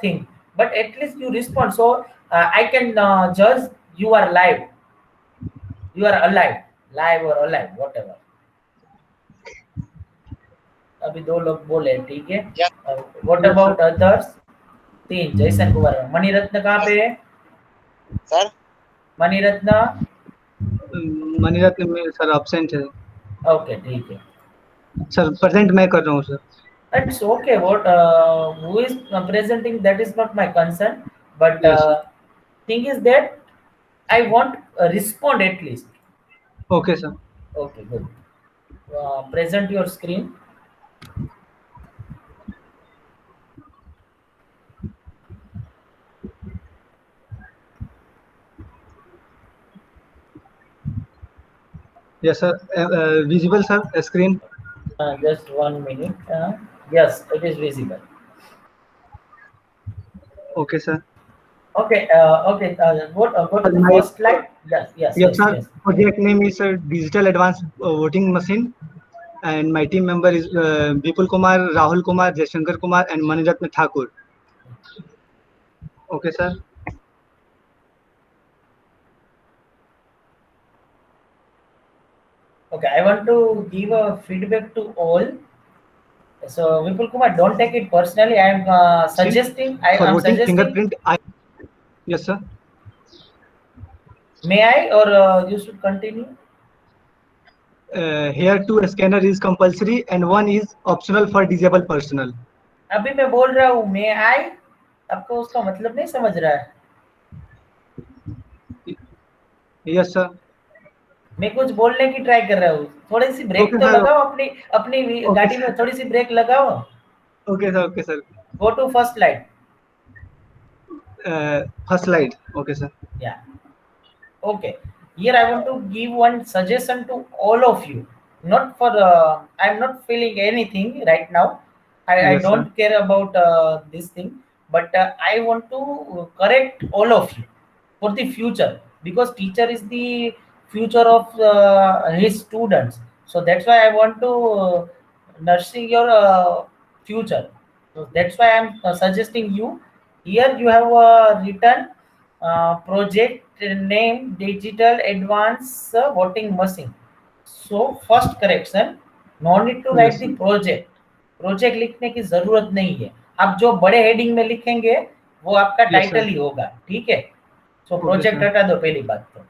[SPEAKER 1] thing. But at least you respond, so I can judge you are live, you are alive, live or alive, whatever. अभी 2 लोग बोले, ठीक है। What about others? 3, जयसन कुमार। मणिरत्न कहाँ पे है
[SPEAKER 8] sir?
[SPEAKER 1] मणिरत्न
[SPEAKER 2] में सर absent है।
[SPEAKER 1] ओके, ठीक है
[SPEAKER 2] सर, प्रेजेंट मैं कर रहा हूँ sir.
[SPEAKER 1] It's okay. What who is presenting, that is not my concern. But
[SPEAKER 2] Yes.
[SPEAKER 1] thing is that I want a respond at least.
[SPEAKER 2] Okay, sir.
[SPEAKER 1] Okay, good. Present your screen.
[SPEAKER 2] Yes, sir. Visible, sir, screen.
[SPEAKER 1] Just 1 minute. Yes, it is visible.
[SPEAKER 2] Okay, sir.
[SPEAKER 1] Okay. Okay. Go to the
[SPEAKER 2] My-
[SPEAKER 1] first slide. Yes.
[SPEAKER 2] Yes, sir. Project name is Digital Advanced Voting Machine, and my team member is Vipul Kumar, Rahul Kumar, Jaishankar Kumar, and Maniratna Thakur. Okay, sir.
[SPEAKER 1] Okay, I want to give a feedback to all. So Vipul Kumar, don't take it personally. I am suggesting. I
[SPEAKER 2] For
[SPEAKER 1] am
[SPEAKER 2] voting
[SPEAKER 1] suggesting.
[SPEAKER 2] fingerprint, yes, sir.
[SPEAKER 1] May I, or you should continue?
[SPEAKER 2] Here two scanner is compulsory and one is optional for disabled personnel.
[SPEAKER 1] अभी मैं बोल रहा हूँ may I, आपको उसका मतलब नहीं समझ रहा है?
[SPEAKER 2] Yes sir.
[SPEAKER 1] मैं कुछ बोलने की ट्राई कर रहा हूँ, थोड़ी सी ब्रेक
[SPEAKER 2] Okay,
[SPEAKER 1] तो
[SPEAKER 2] sir.
[SPEAKER 1] लगाओ, अपनी अपनी
[SPEAKER 2] Okay,
[SPEAKER 1] गाड़ी में
[SPEAKER 2] sir.
[SPEAKER 1] थोड़ी सी ब्रेक लगाओ.
[SPEAKER 2] Okay sir, okay sir.
[SPEAKER 1] Go to first slide.
[SPEAKER 2] First slide. Okay sir.
[SPEAKER 1] Yeah. Okay. Here I want to give one suggestion to all of you. Not for I'm not feeling anything right now. I
[SPEAKER 2] Yes, sir.
[SPEAKER 1] don't care about this thing, but I want to correct all of you for the future, because teacher is the future of his students. So that's why I want to nursing your future. So that's why I'm suggesting you. Here you have written project name digital advanced voting machine. So first correction, no need to write
[SPEAKER 2] Yes,
[SPEAKER 1] the
[SPEAKER 2] sir.
[SPEAKER 1] project. Project लिखने की जरूरत नहीं है. आप जो बड़े heading में लिखेंगे वो आपका
[SPEAKER 2] Yes,
[SPEAKER 1] टाइटल
[SPEAKER 2] sir.
[SPEAKER 1] ही होगा. ठीक है. सो
[SPEAKER 2] Okay,
[SPEAKER 1] प्रोजेक्ट
[SPEAKER 2] sir.
[SPEAKER 1] हटा दो पहली बात तो.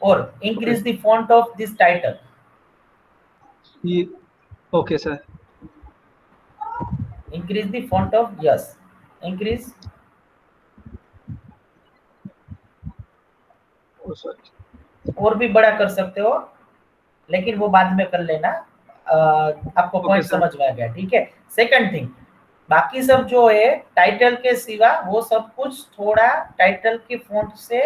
[SPEAKER 1] और increase the font of this title.
[SPEAKER 2] Okay sir.
[SPEAKER 1] Increase the font of, yes, increase. और भी बड़ा कर सकते हो, लेकिन वो बाद में कर लेना. आपको पॉइंट
[SPEAKER 2] sir.
[SPEAKER 1] समझ में आ गया? ठीक है. सेकंड थिंग, बाकी सब जो है टाइटल के सिवा वो सब कुछ थोड़ा टाइटल के फॉन्ट से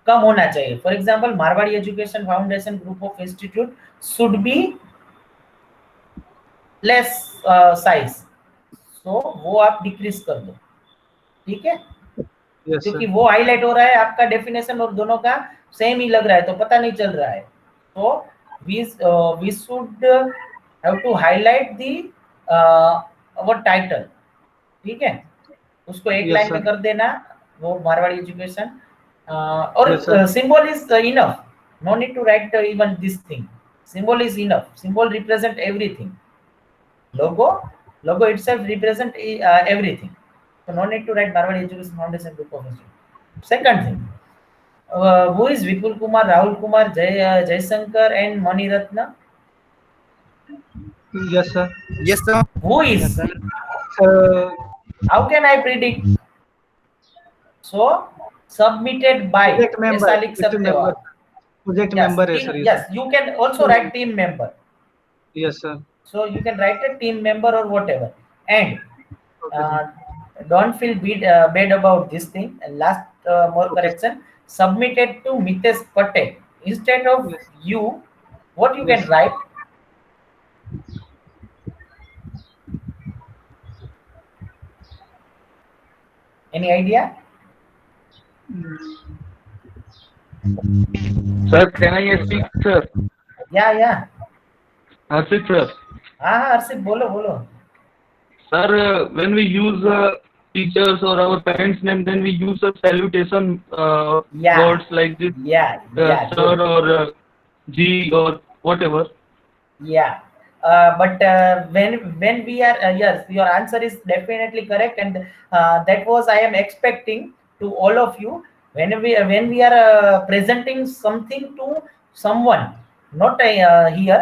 [SPEAKER 1] कम होना चाहिए. For example, Marwari education foundation group of institute should be less size. So वो आप डिक्रीज कर दो. ठीक है.
[SPEAKER 2] Yes,
[SPEAKER 1] क्योंकि
[SPEAKER 2] sir.
[SPEAKER 1] वो हाईलाइट हो रहा है, आपका डेफिनेशन और दोनों का सेम ही लग रहा है, तो पता नहीं चल रहा है. तो we should have to highlight the our title. ठीक है. उसको एक
[SPEAKER 2] Yes,
[SPEAKER 1] लाइन
[SPEAKER 2] sir.
[SPEAKER 1] में कर देना, वो मारवाड़ी एजुकेशन. और
[SPEAKER 2] Yes, sir.
[SPEAKER 1] Symbol is enough. No need to write even this thing. Symbol is enough. Symbol represent everything. Logo itself represent everything. So no need to write Marwari Education Foundation Group of Institute. Second thing, who is Vipul Kumar, Rahul Kumar, Jaisankar and Mani Ratna?
[SPEAKER 2] Yes, sir.
[SPEAKER 8] Yes, sir.
[SPEAKER 1] Who is? How can I predict? So submitted by.
[SPEAKER 2] Project member.
[SPEAKER 1] ऐसा लिख सकते हो आप.
[SPEAKER 2] Project
[SPEAKER 1] Yes,
[SPEAKER 2] member है
[SPEAKER 1] team,
[SPEAKER 2] sir.
[SPEAKER 1] yes, you can also write team member.
[SPEAKER 2] Yes, sir.
[SPEAKER 1] So you can write a team member or whatever. And don't feel bad about this thing. And last more correction, submitted to Mitesh Patel instead of
[SPEAKER 2] Yes.
[SPEAKER 1] you. What you
[SPEAKER 2] Yes.
[SPEAKER 1] can write? Any idea?
[SPEAKER 9] Sir, can I speak, sir?
[SPEAKER 1] Yeah.
[SPEAKER 9] Harshit, sir.
[SPEAKER 1] हाँ हर्षित, बोलो.
[SPEAKER 9] Sir, when we use teachers or our parents' name, then we use a salutation
[SPEAKER 1] Yeah.
[SPEAKER 9] words like this,
[SPEAKER 1] Yeah.
[SPEAKER 9] sir or G or whatever.
[SPEAKER 1] Yeah. But when we are yes, your answer is definitely correct, and that was I am expecting to all of you. When we are presenting something to someone, not here.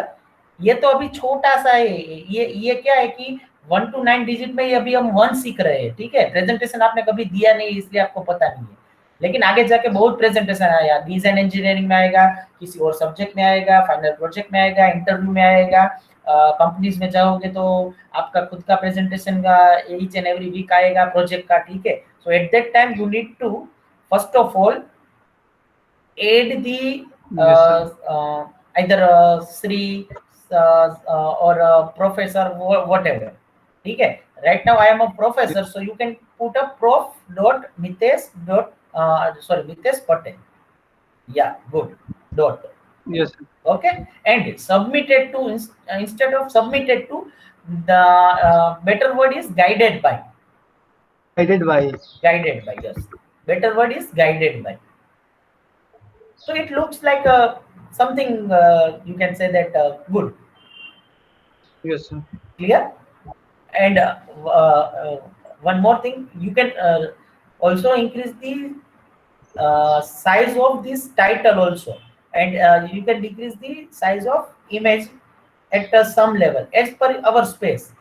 [SPEAKER 1] ये तो अभी छोटा सा है. ये क्या है कि 1 to 9 डिजिट में अभी हम 1 सीख रहे हैं. ठीक है. प्रेजेंटेशन आपने कभी दिया नहीं, इसलिए आपको पता नहीं है. लेकिन आगे जाके बहुत प्रेजेंटेशन आएगा. डिजाइन इंजीनियरिंग में आएगा, किसी और सब्जेक्ट में आएगा, फाइनल प्रोजेक्ट में आएगा, इंटरव्यू में आएगा, कंपनीज में जाओगे तो आपका खुद का प्रेजेंटेशन का ईच एंड एवरी वीक आएगा प्रोजेक्ट का. ठीक है. So at that time you need to first of all add the either Sri or professor, whatever. ठीक है. Right now I am a professor, so you can put a prof.mitesh. Mitesh Patel. Yeah, good. Dot.
[SPEAKER 2] Yes.
[SPEAKER 1] Okay. And submitted to instead of submitted to, the better word is guided by.
[SPEAKER 2] Guided by.
[SPEAKER 1] Yes. Better word is guided by. So it looks like something you can say that good.
[SPEAKER 2] Yes, sir.
[SPEAKER 1] Clear? And one more thing, you can also increase the size of this title also, and you can decrease the size of image at some level as per our space.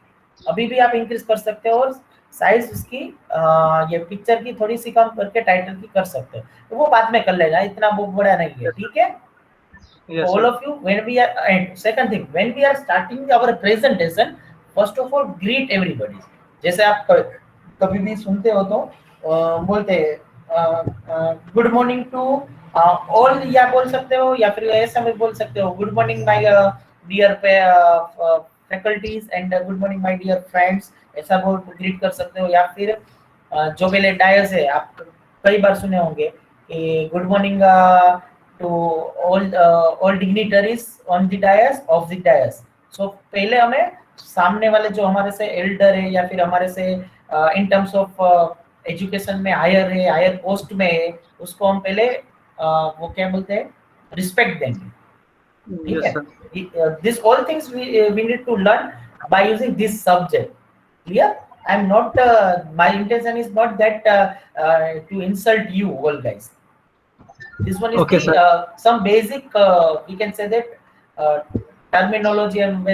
[SPEAKER 1] अभी भी आप increase कर सकते हो और size उसकी ये picture की थोड़ी सी कम करके टाइटल की कर सकते हो, तो वो बाद में कर लेना, इतना वो बड़ा नहीं है, ठीक है।
[SPEAKER 2] Yes,
[SPEAKER 1] All
[SPEAKER 2] sir.
[SPEAKER 1] of you, when we are, and second thing, when we are starting our presentation, first of all greet everybody. जैसे आप कभी भी सुनते हो तो बोलते हैं गुड मॉर्निंग टू ऑल, या बोल सकते हो, या फिर ऐसा भी बोल सकते हो good morning my dear faculties and good morning my dear friends, ऐसा बोल ग्रीट कर सकते हो। या फिर जो पहले डायस है, आप कई बार सुने होंगे कि good morning to all dignitaries on the dais of the dais. So पहले हमें सामने वाले जो हमारे से एल्डर है या फिर हमारे से इन टर्म्स ऑफ एजुकेशन में हायर है, हायर पोस्ट में है, उसको हम पहले वो क्या बोलते हैं, रिस्पेक्ट देंगे, ठीक
[SPEAKER 2] Yes,
[SPEAKER 1] है।
[SPEAKER 2] sir.
[SPEAKER 1] This all things we need to learn by using this subject. Clear? I'm not my intention is not that to insult you all guys. This one is
[SPEAKER 2] Okay,
[SPEAKER 1] the
[SPEAKER 2] sir.
[SPEAKER 1] some basic we can say that terminology and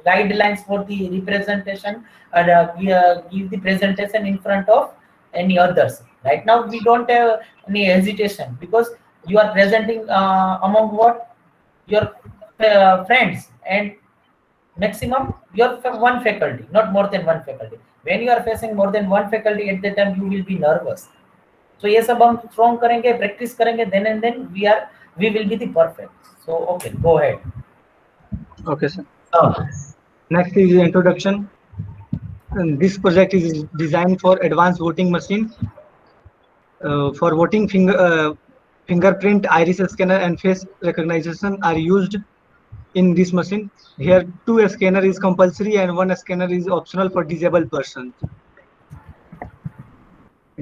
[SPEAKER 1] guidelines for the representation, and give the presentation in front of any others. Right now we don't have any hesitation because you are presenting among what your friends, and maximum your one faculty, not more than one faculty. When you are facing more than one faculty, at that time you will be nervous. So ये सब हम strong करेंगे, practice करेंगे, then and then we will be the perfect. So okay, go ahead.
[SPEAKER 2] Okay, sir. Next is the introduction. And this project is designed for advanced voting machine. For voting, fingerprint, iris scanner, and face recognition are used in this machine. Here, 2 scanner is compulsory and 1 scanner is optional for disabled persons.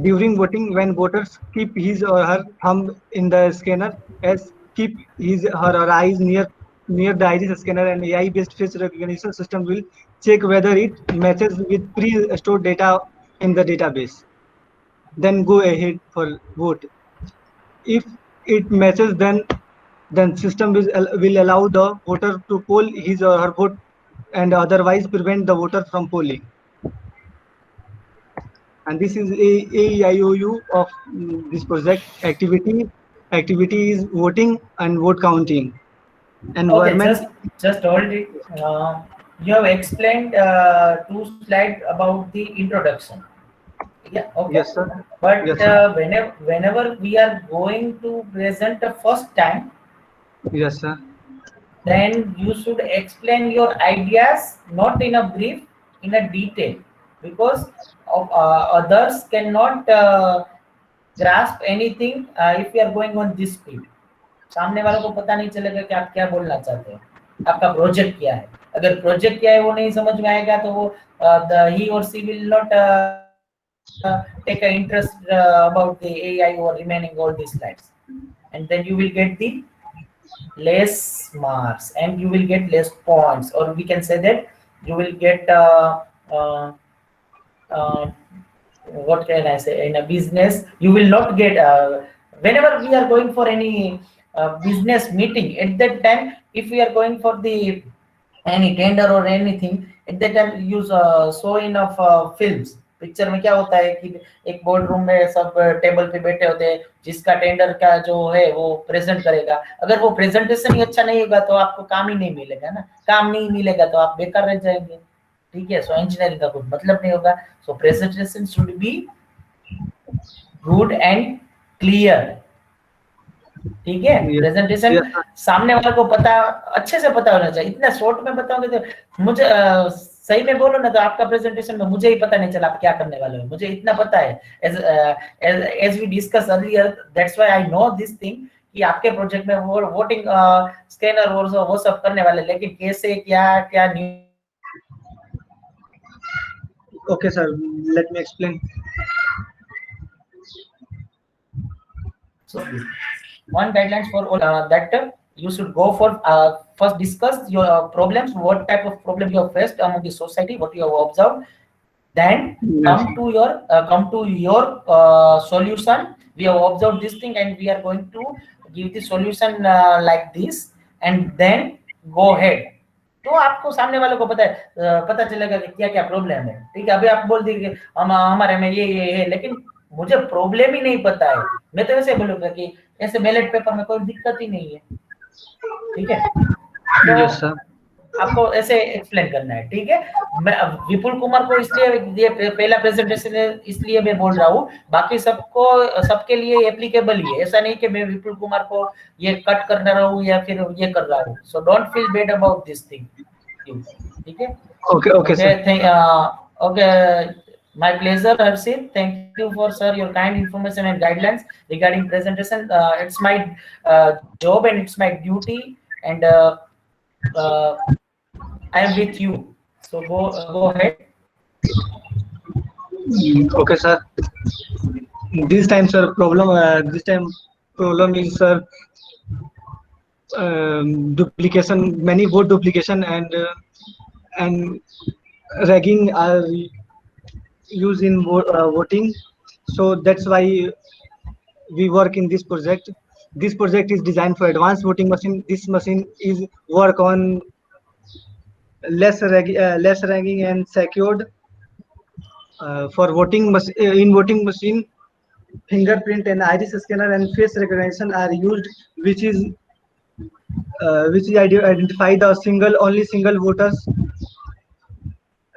[SPEAKER 2] During voting, when voters keep his or her thumb in the scanner, as keep his her or eyes near the iris scanner, and AI-based face recognition system will check whether it matches with pre-stored data in the database. Then go ahead for vote. If it matches, then system will allow the voter to poll his or her vote, and otherwise prevent the voter from polling. And this is a AEIOU of this project activity. Activity is voting and vote counting. Environment.
[SPEAKER 1] Okay, just hold it. You have explained 2 slides about the introduction. Yeah, okay.
[SPEAKER 2] Yes, sir.
[SPEAKER 1] But
[SPEAKER 2] Yes, sir.
[SPEAKER 1] whenever we are going to present the first time,
[SPEAKER 2] Yes, sir.
[SPEAKER 1] then you should explain your ideas not in a brief, in a detail, because of, others cannot grasp anything if you are going on this speed. सामने वालों को पता नहीं चलेगा कि आप क्या बोलना चाहते हो, आपका प्रोजेक्ट क्या है। अगर प्रोजेक्ट क्या है वो नहीं समझ में आएगा तो वो he or she will not take an interest about the AI or remaining all these slides, and then you will get the less marks and you will get less points, or we can say that you will get what can I say, in a business you will not get whenever we are going for any business meeting, at that time if we are going for the any tender or anything, at that time use show enough films. Picture में क्या होता है कि एक board room में सब table पे बैठे होते हैं, जिसका टेंडर का जो है वो प्रेजेंट करेगा। अगर वो प्रेजेंटेशन ही अच्छा नहीं होगा तो आपको काम ही नहीं मिलेगा ना, काम नहीं मिलेगा तो आप बेकार रह जाएंगे, ठीक है। सो इंजीनियरिंग का कोई मतलब नहीं होगा। So presentation should be good and clear, ठीक है। प्रेजेंटेशन सामने वाले को पता, अच्छे से पता होना चाहिए। इतना शॉर्ट में बताओगे तो मुझे सही में बोलो ना तो आपका प्रेजेंटेशन में मुझे ही पता नहीं चला आप क्या करने वाले हो। मुझे इतना पता है, as we discuss earlier, that's why I know this thing कि आपके प्रोजेक्ट में वो वोटिंग स्कैनर वो सब करने वाले, लेकिन कैसे क्या क्या new.
[SPEAKER 2] Okay, sir. Let me explain.
[SPEAKER 1] So one guidelines for all that you should go for first discuss your problems, what type of problem you have faced among the society, what you have observed, then come to your solution. We have observed this thing and we are going to give the solution like this, and then go ahead. तो आपको सामने वाले को पता चलेगा कि क्या क्या प्रॉब्लम है। ठीक है, अभी आप बोल दीजिए हमारे में ये है, लेकिन मुझे प्रॉब्लम ही नहीं पता है, मैं तो ऐसे बोलूंगा कि ऐसे बैलेट पेपर में कोई दिक्कत ही नहीं है। ठीक है, तो
[SPEAKER 2] यस सर।
[SPEAKER 1] आपको ऐसे एक्सप्लेन करना है। ठीक है, मैं विपुल कुमार को इसलिए ये पहला प्रेजेंटेशन है इसलिए मैं बोल रहा हूँ, बाकी सबके लिए एप्लीकेबल ही है। ऐसा नहीं कि मैं विपुल कुमार को ये कट कर रहा हूँ या फिर ये कर रहा हूँ। So don't feel bad about this thing. ठीक है,
[SPEAKER 2] okay sir.
[SPEAKER 1] okay, my pleasure, Harshit. Thank you for, sir, your kind information and guidelines regarding presentation. It's my job and it's my duty, and I am with you. So go ahead.
[SPEAKER 2] Okay, sir. This time, sir, problem is, sir, duplication, many vote duplication and ragging are used in voting. So that's why we work in this project. This project is designed for advanced voting machine. This machine is work on less ragging and secured. For voting in voting machine, fingerprint and iris scanner and face recognition are used, which identify the only single voters.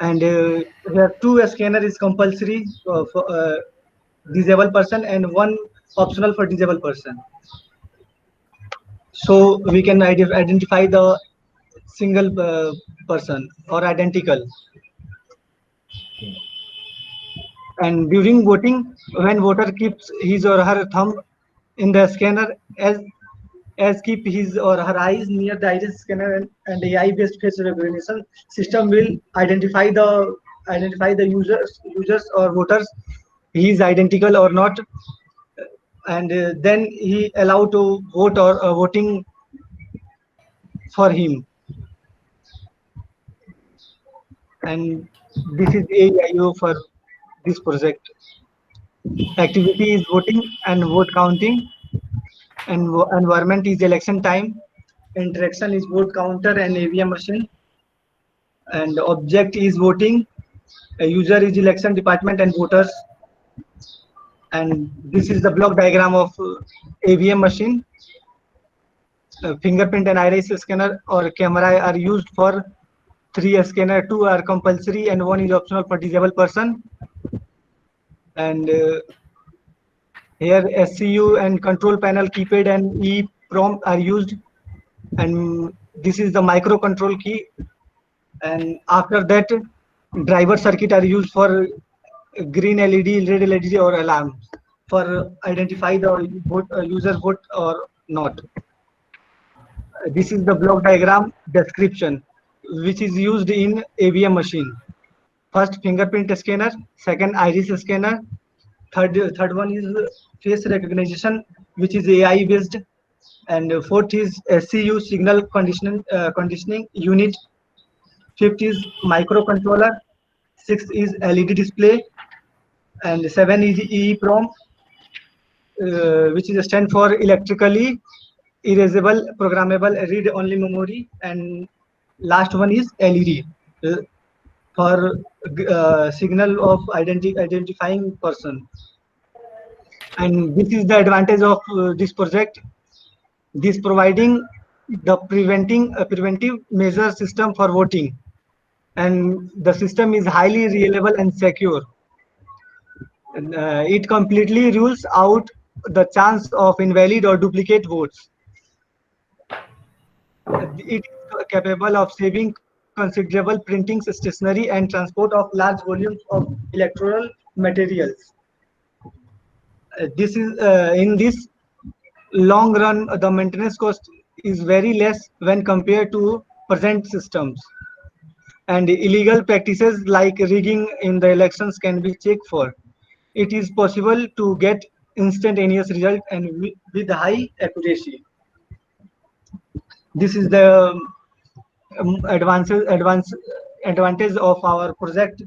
[SPEAKER 2] And here two scanner is compulsory for disabled person and one optional for disabled person. So we can identify the single person or identical. And during voting, when voter keeps his or her thumb in the scanner, as keep his or her eyes near the iris scanner and AI-based face recognition system will identify the users or voters, he is identical or not, and then he allowed to vote or voting for him. And this is AIO for this project. Activity is voting and vote counting, and environment is election time. Interaction is vote counter and AVM machine, and object is voting. A user is election department and voters. And this is the block diagram of AVM machine. Fingerprint and iris scanner or camera are used for 3 scanner, 2 are compulsory and 1 is optional for disabled person. And here SCU and control panel keypad and EEPROM are used, and this is the microcontrol key. And after that, driver circuit are used for green LED, red LED or alarm for identify the user vote or not. This is the block diagram description, which is used in AVM machine. First fingerprint scanner, second iris scanner, third one is face recognition, which is AI based, and fourth is SCU signal conditioning unit, fifth is microcontroller, sixth is LED display, and 7 is EEPROM, which is stand for electrically erasable programmable read only memory, and last one is LED for signal of identifying person. And this is the advantage of this project. This providing the preventive measure system for voting, and the system is highly reliable and secure. And, it completely rules out the chance of invalid or duplicate votes. It is capable of saving considerable printing, stationery, and transport of large volumes of electoral materials. This is in this long run, the maintenance cost is very less when compared to present systems, and illegal practices like rigging in the elections can be checked for. It is possible to get instantaneous result and with high accuracy. This is the advantage of our project,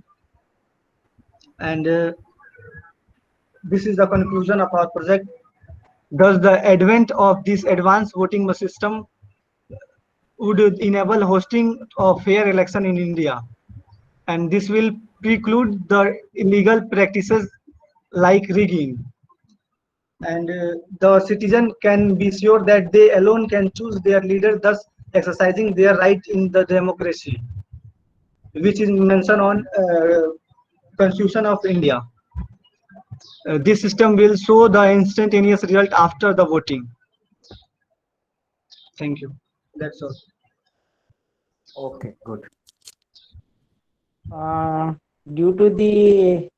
[SPEAKER 2] and this is the conclusion of our project. Thus, the advent of this advanced voting system would enable hosting of fair election in India, and this will preclude the illegal practices like rigging. And the citizen can be sure that they alone can choose their leader, thus exercising their right in the democracy, which is mentioned on Constitution of India. This system will show the instantaneous result after the voting. Thank you. That's all.
[SPEAKER 8] Okay, good. Due to the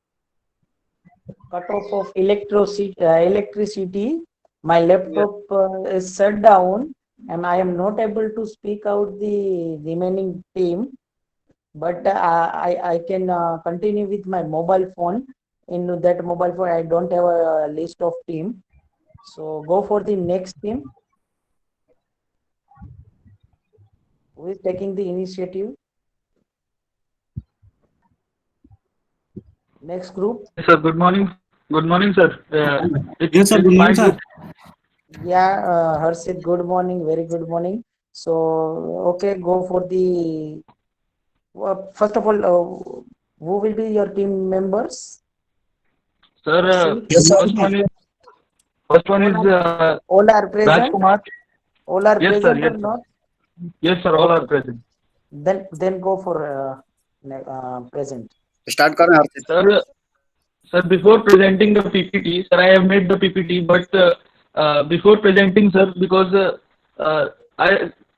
[SPEAKER 8] cutoff of electricity, my laptop is shut down, and I am not able to speak out the remaining team. But I can continue with my mobile phone. In that mobile phone, I don't have a list of team. So go for the next team. Who is taking the initiative? Next group.
[SPEAKER 9] Sir, good morning. Good morning, sir.
[SPEAKER 3] Yes, sir. Good morning, sir.
[SPEAKER 8] Yeah, Harshit, good morning. Very good morning. So, okay, go for the. First of all, who will be your team members?
[SPEAKER 9] Sir,
[SPEAKER 3] Yes, sir.
[SPEAKER 9] first one is
[SPEAKER 8] All are present.
[SPEAKER 9] Rajkumar.
[SPEAKER 8] All are
[SPEAKER 9] Yes, sir.
[SPEAKER 8] present
[SPEAKER 9] Yes,
[SPEAKER 8] or
[SPEAKER 9] sir.
[SPEAKER 8] not?
[SPEAKER 9] Yes, sir. All are present.
[SPEAKER 8] Then go for present.
[SPEAKER 3] Start करें हर्षित.
[SPEAKER 9] Sir, before presenting the PPT, sir, I have made the PPT, but before presenting, sir, because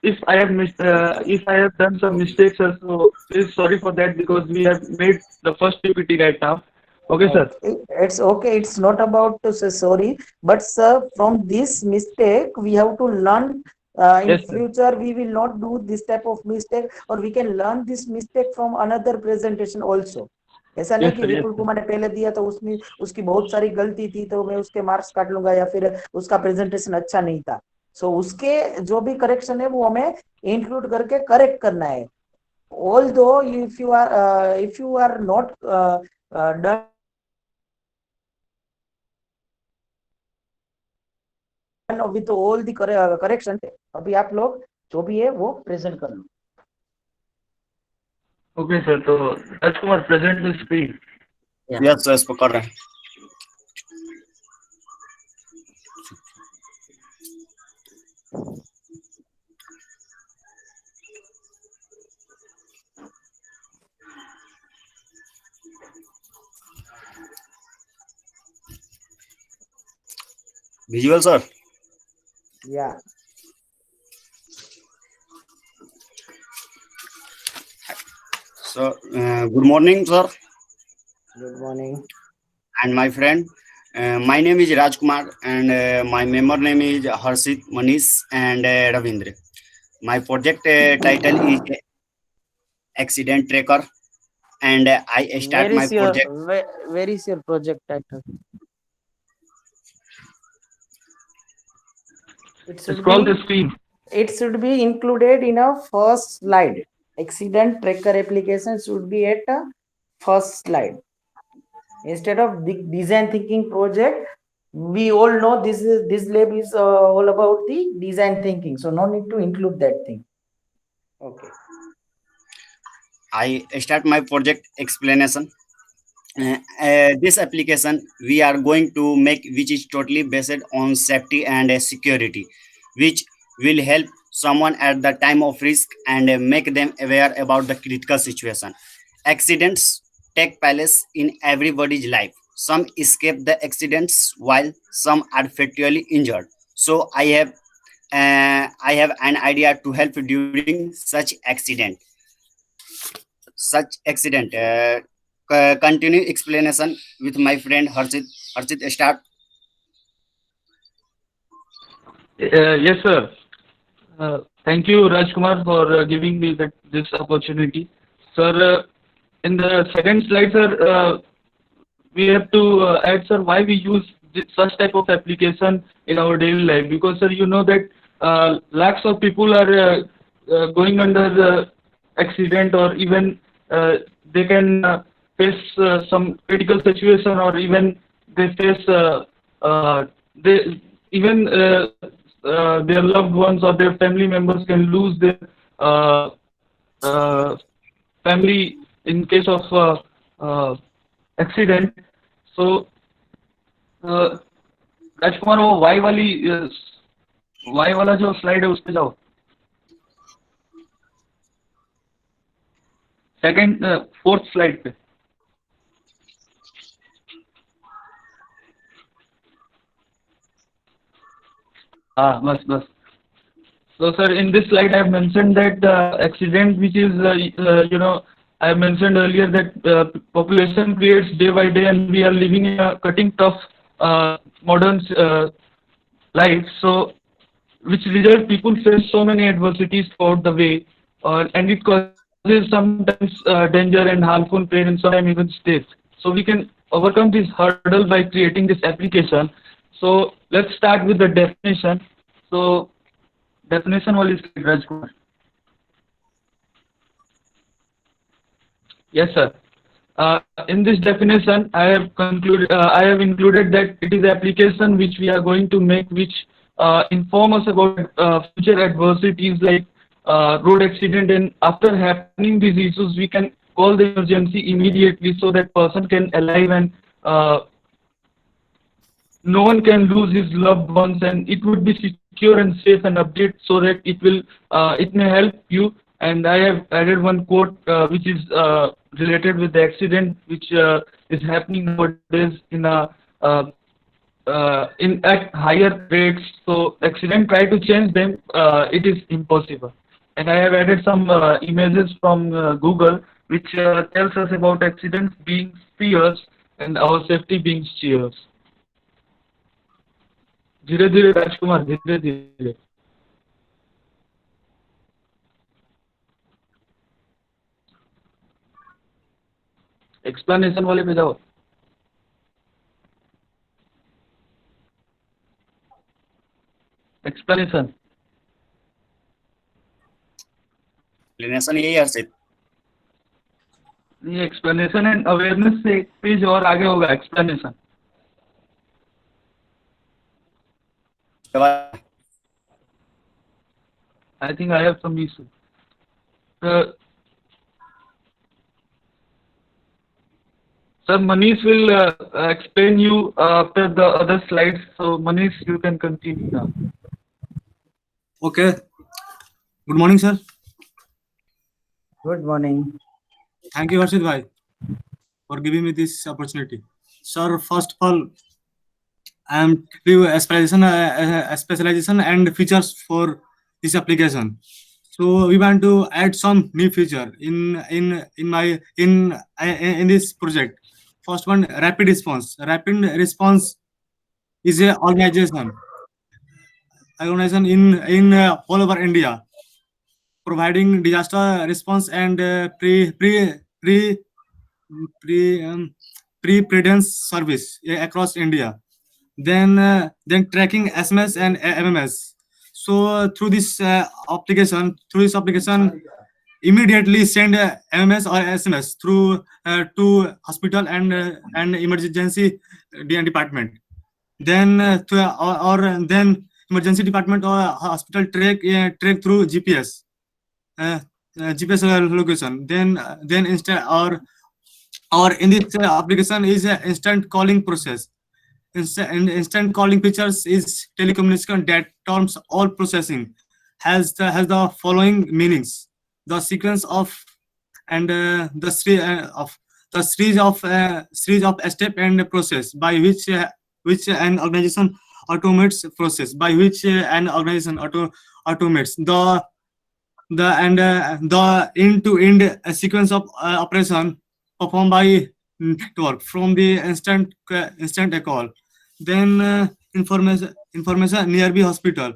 [SPEAKER 9] if I have done some mistakes, sir, so please sorry for that, because we have made the first PPT right now. Okay, sir.
[SPEAKER 8] It's okay. It's not about to say sorry, but sir, from this mistake we have to learn. In
[SPEAKER 9] Yes, sir.
[SPEAKER 8] future, we will not do this type of mistake, or we can learn this mistake from another presentation also. ऐसा नहीं
[SPEAKER 9] Yes,
[SPEAKER 8] कि
[SPEAKER 9] sir. Yes,
[SPEAKER 8] विपुल को
[SPEAKER 9] sir.
[SPEAKER 8] मैंने पहले दिया तो उसमें उसकी बहुत सारी गलती थी तो मैं उसके मार्क्स काट लूंगा, या फिर उसका प्रेजेंटेशन अच्छा नहीं था. सो उसके जो भी करेक्शन है वो हमें इंक्लूड करके करेक्ट करना है. Although if you are not done with all the correction, अभी आप लोग जो भी है वो प्रेजेंट कर लो.
[SPEAKER 9] Okay, sir. So, Rajkumar, present the screen.
[SPEAKER 3] Yes, sir. इसको कर रहे हैं. Visual, sir.
[SPEAKER 8] Yeah.
[SPEAKER 3] So, good morning, sir.
[SPEAKER 8] Good morning.
[SPEAKER 3] And my friend. My name is Rajkumar, and my member name is Harshit, Manish, and Ravindra. My project title is Accident Tracker, and I start my project.
[SPEAKER 8] Where is your project title?
[SPEAKER 9] Scroll the screen.
[SPEAKER 8] It should be included in a first slide. Accident tracker application should be at a first slide. Instead of the design thinking project, we all know this lab is all about the design thinking, so no need to include that thing. Okay.
[SPEAKER 3] I start my project explanation. This application we are going to make, which is totally based on safety and security, which will help someone at the time of risk and make them aware about the critical situation. Accidents take place in everybody's life. Some escape the accidents while some are fatally injured. So I have an idea to help during such accident. Continue explanation with my friend Harshit. Harshit, start.
[SPEAKER 9] Yes, sir. Thank you, Rajkumar, for giving me this opportunity. Sir, in the second slide, sir, we have to add, sir, why we use such type of application in our daily life. Because, sir, you know that lakhs of people are going under the accident, or even they can face some critical situation, or even they face their loved ones or their family members can lose their uh, uh, family in case of accident. So राजकुमार वो Y वाला जो slide है उस पे जाओ, second 4th slide पे. हाँ बस बस. So sir, in this slide I have mentioned that accident which is I have mentioned earlier that population creates day by day and we are living in a cutting tough modern life. So which result people face so many adversities throughout the way, and it causes sometimes danger and harmful pain and sometimes even death. So we can overcome this hurdle by creating this application. So let's start with the definition. So definition wali slide, Rajkumar. Yes, sir. In this definition, I have included that it is application which we are going to make, which inform us about future adversities like road accident, and after happening these issues, we can call the emergency immediately so that person can alive and no one can lose his loved ones, and it would be secure and safe and update so that it may help you. And I have added one quote which is related with the accident which is happening nowadays in at higher rates. So accident, try to change them, it is impossible. And I have added some images from Google which tells us about accidents being fears and our safety being cheers. धीरे धीरे राजकुमार, धीरे धीरे. Explanation वाले पे जाओ. Explanation
[SPEAKER 3] यही हर्षित.
[SPEAKER 9] ये explanation and awareness से एक पेज और आगे होगा explanation. I think I have some issue. Sir, Manish will explain you after the other slides. So Manish, you can continue now.
[SPEAKER 10] Okay. Good morning, sir.
[SPEAKER 8] Good morning.
[SPEAKER 10] Thank you, Harshit bhai, for giving me this opportunity. Sir, first of all, I am specialization and features for this application. So we want to add some new feature in this project. First one, rapid response. Rapid response is a organization in all over India, providing disaster response and pre-preparedness service across India. Then tracking SMS and MMS. So through this application, immediately send MMS or SMS through to hospital and emergency department. Then then emergency department or hospital track through GPS. GPS location. Then instant or in this application is an instant calling process. Instant calling features is telecommunication that terms all processing has the following meanings: the sequence of and the series of step and process by which an organization automates process by which an organization automates the end-to-end sequence of operation performed by network from the instant call. Then information nearby hospital.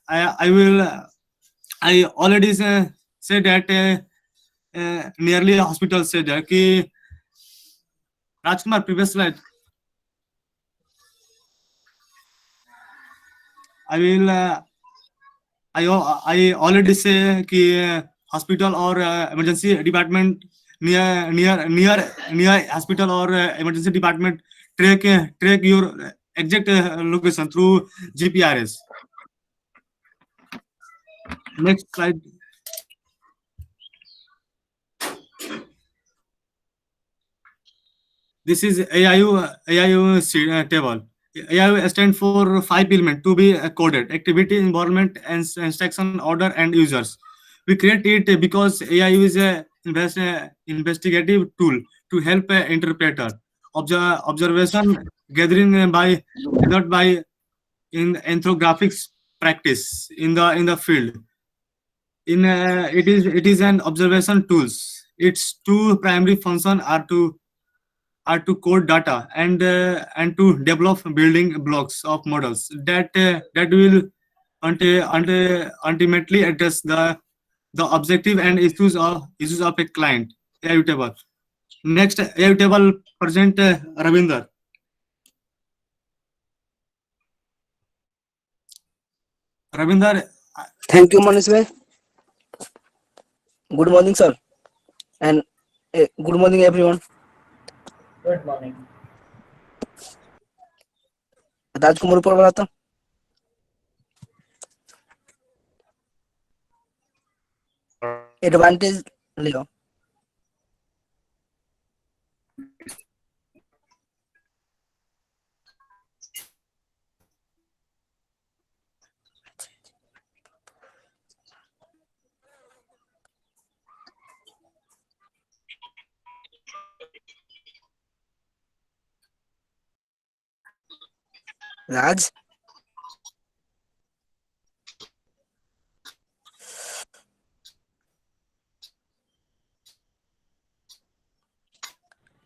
[SPEAKER 10] I already said that nearly hospital said that कि Rajkumar, previous slide. I already say कि hospital or emergency department near hospital or emergency department track your exact location through GPRS. Next slide. This is AIU table. AIU stands for 5 elements to be coded: activity, environment, and instruction, order, and users. We create it because AIU is a investigative tool to help an interpreter. Observation gathering gathered by in ethnographics practice in the field. It is an observation tools. Its two primary functions are to code data and to develop building blocks of models that will ultimately address the objective and issues of a client. AIU table. Next, AIU table present Ravinder. Ravinder.
[SPEAKER 11] Thank you, Manish bhai. Good morning, sir, and good morning, everyone.
[SPEAKER 1] Good morning.
[SPEAKER 11] राजकुमार ऊपर वाला था. Advantage ले लो. Raj.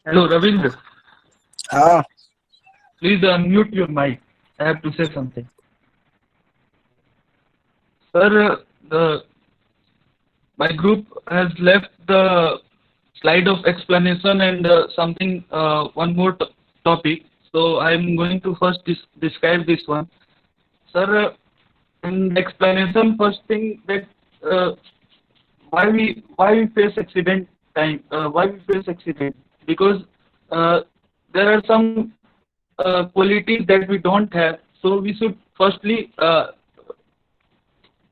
[SPEAKER 9] Hello, Ravindra.
[SPEAKER 11] हाँ.
[SPEAKER 9] Please unmute your mic. I have to say something. Sir, my group has left the slide of explanation and something, one more topic. So I'm going to first describe this one. Sir, in explanation, first thing that why we face accident time, why we face accident, because there are some qualities that we don't have. So we should firstly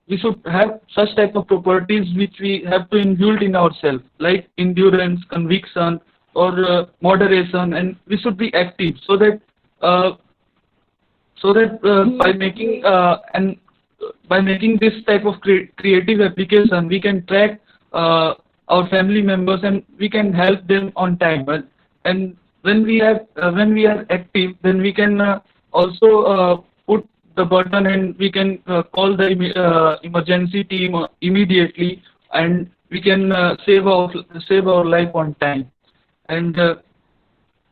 [SPEAKER 9] we should have such type of properties which we have to inbuild in ourselves, like endurance, conviction, or moderation, and we should be active so that by making this type of creative application, we can track our family members and we can help them on time. And when we are active, then we can also put the button and we can call the emergency team immediately, and we can save our life on time. And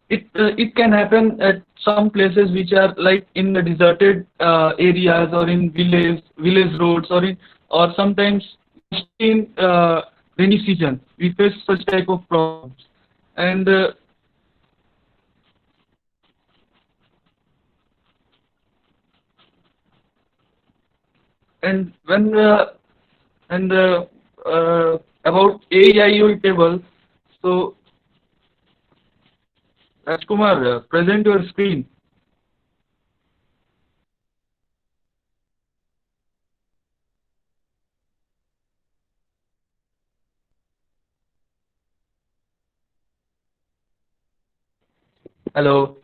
[SPEAKER 9] it can happen at some places which are like in the deserted areas or in village roads, or sometimes in rainy season we face such type of problems. And when about AIU table, so Rajkumar, present your screen. Hello.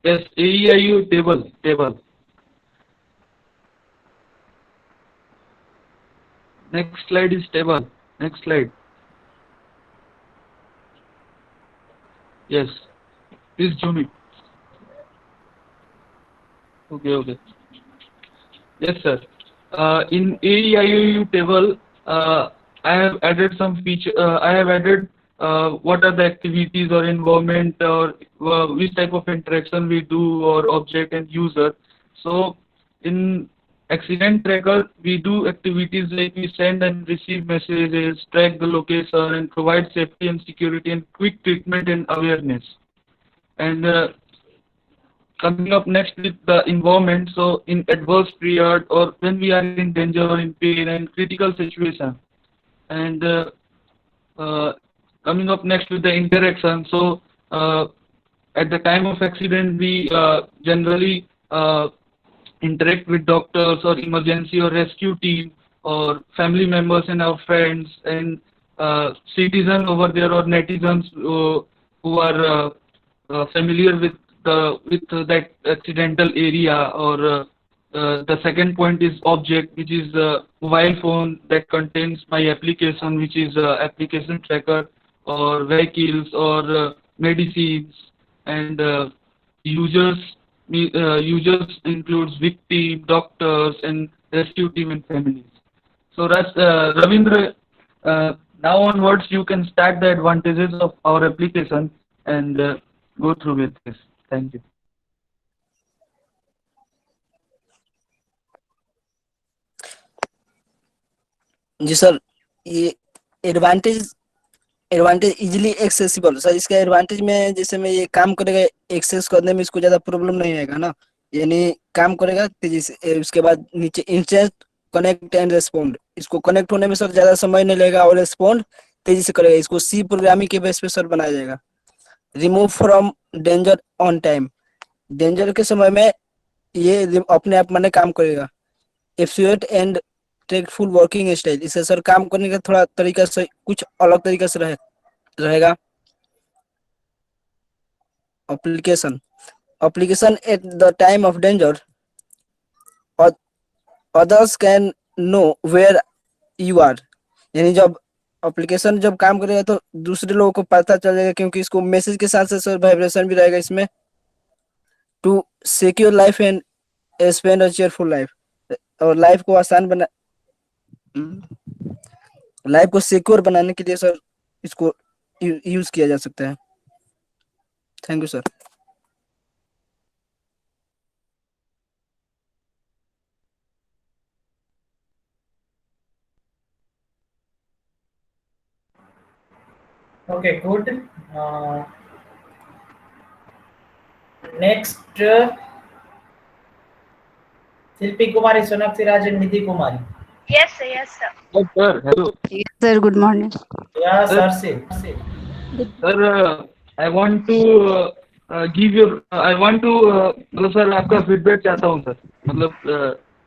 [SPEAKER 9] Yes, AIU table. Next slide is table. Next slide. Yes. Please zoom it. Okay. Yes, sir. In AIU table, I have added some feature. I have added what are the activities or environment or which type of interaction we do or object and user. So in accident tracker, we do activities like we send and receive messages, track the location, and provide safety and security and quick treatment and awareness. And coming up next with the environment, so in adverse period or when we are in danger or in pain and critical situation. And coming up next with the interaction, so at the time of accident, we generally interact with doctors or emergency or rescue team or family members and our friends and citizens over there or netizens who are familiar with that accidental area. Or the second point is object, which is mobile phone that contains my application, which is application tracker, or vehicles, or medicines, and users. Users includes victim, doctors, and rescue team and families. So Ravindra, now onwards you can start the advantages of our application and go through with this. Thank you.
[SPEAKER 11] जी sir, ये advantage advantage easily accessible sir. इसका advantage में जैसे में ये काम करेगा, access करने में इसको ज्यादा प्रॉब्लम नहीं आएगा ना, यानी काम करेगा तेजी से। उसके बाद नीचे इंस्टेंट कनेक्ट एंड रेस्पॉन्ड, इसको कनेक्ट होने में सर ज्यादा समय नहीं लगेगा और रेस्पॉन्ड तेजी से करेगा। इसको सी प्रोग्रामिंग के बेस पे सर बनाया जाएगा। Remove from danger on time, danger के समय में ये अपने आप माने काम करेगा। एफिशिएंट एंड टेकफुल वर्किंग स्टाइल, इससे सर काम करने का थोड़ा तरीका से कुछ अलग तरीका से रहेगा। Application application at the time of danger, others can know where you are, यानी जब एप्लीकेशन जब काम करेगा तो दूसरे लोगों को पता चल जाएगा, क्योंकि इसको मैसेज के साथ साथ सर वाइब्रेशन भी रहेगा इसमें। To secure life and spend a cheerful life, और लाइफ को आसान बना लाइफ को सिक्योर बनाने के लिए सर इसको यूज किया जा सकता है। Thank you sir.
[SPEAKER 1] Okay, good. Next, Shilpi Kumari, Sonakshi Raj, and Nidhi Kumari.
[SPEAKER 12] Yes, sir. Yes, sir.
[SPEAKER 9] Yes, sir. Hello.
[SPEAKER 12] Yes, sir. Good morning.
[SPEAKER 1] Yeah,
[SPEAKER 9] Sir.
[SPEAKER 1] Sarsi.
[SPEAKER 9] Sir, I want to give your मतलब sir आपका feedback चाहता हूँ sir, मतलब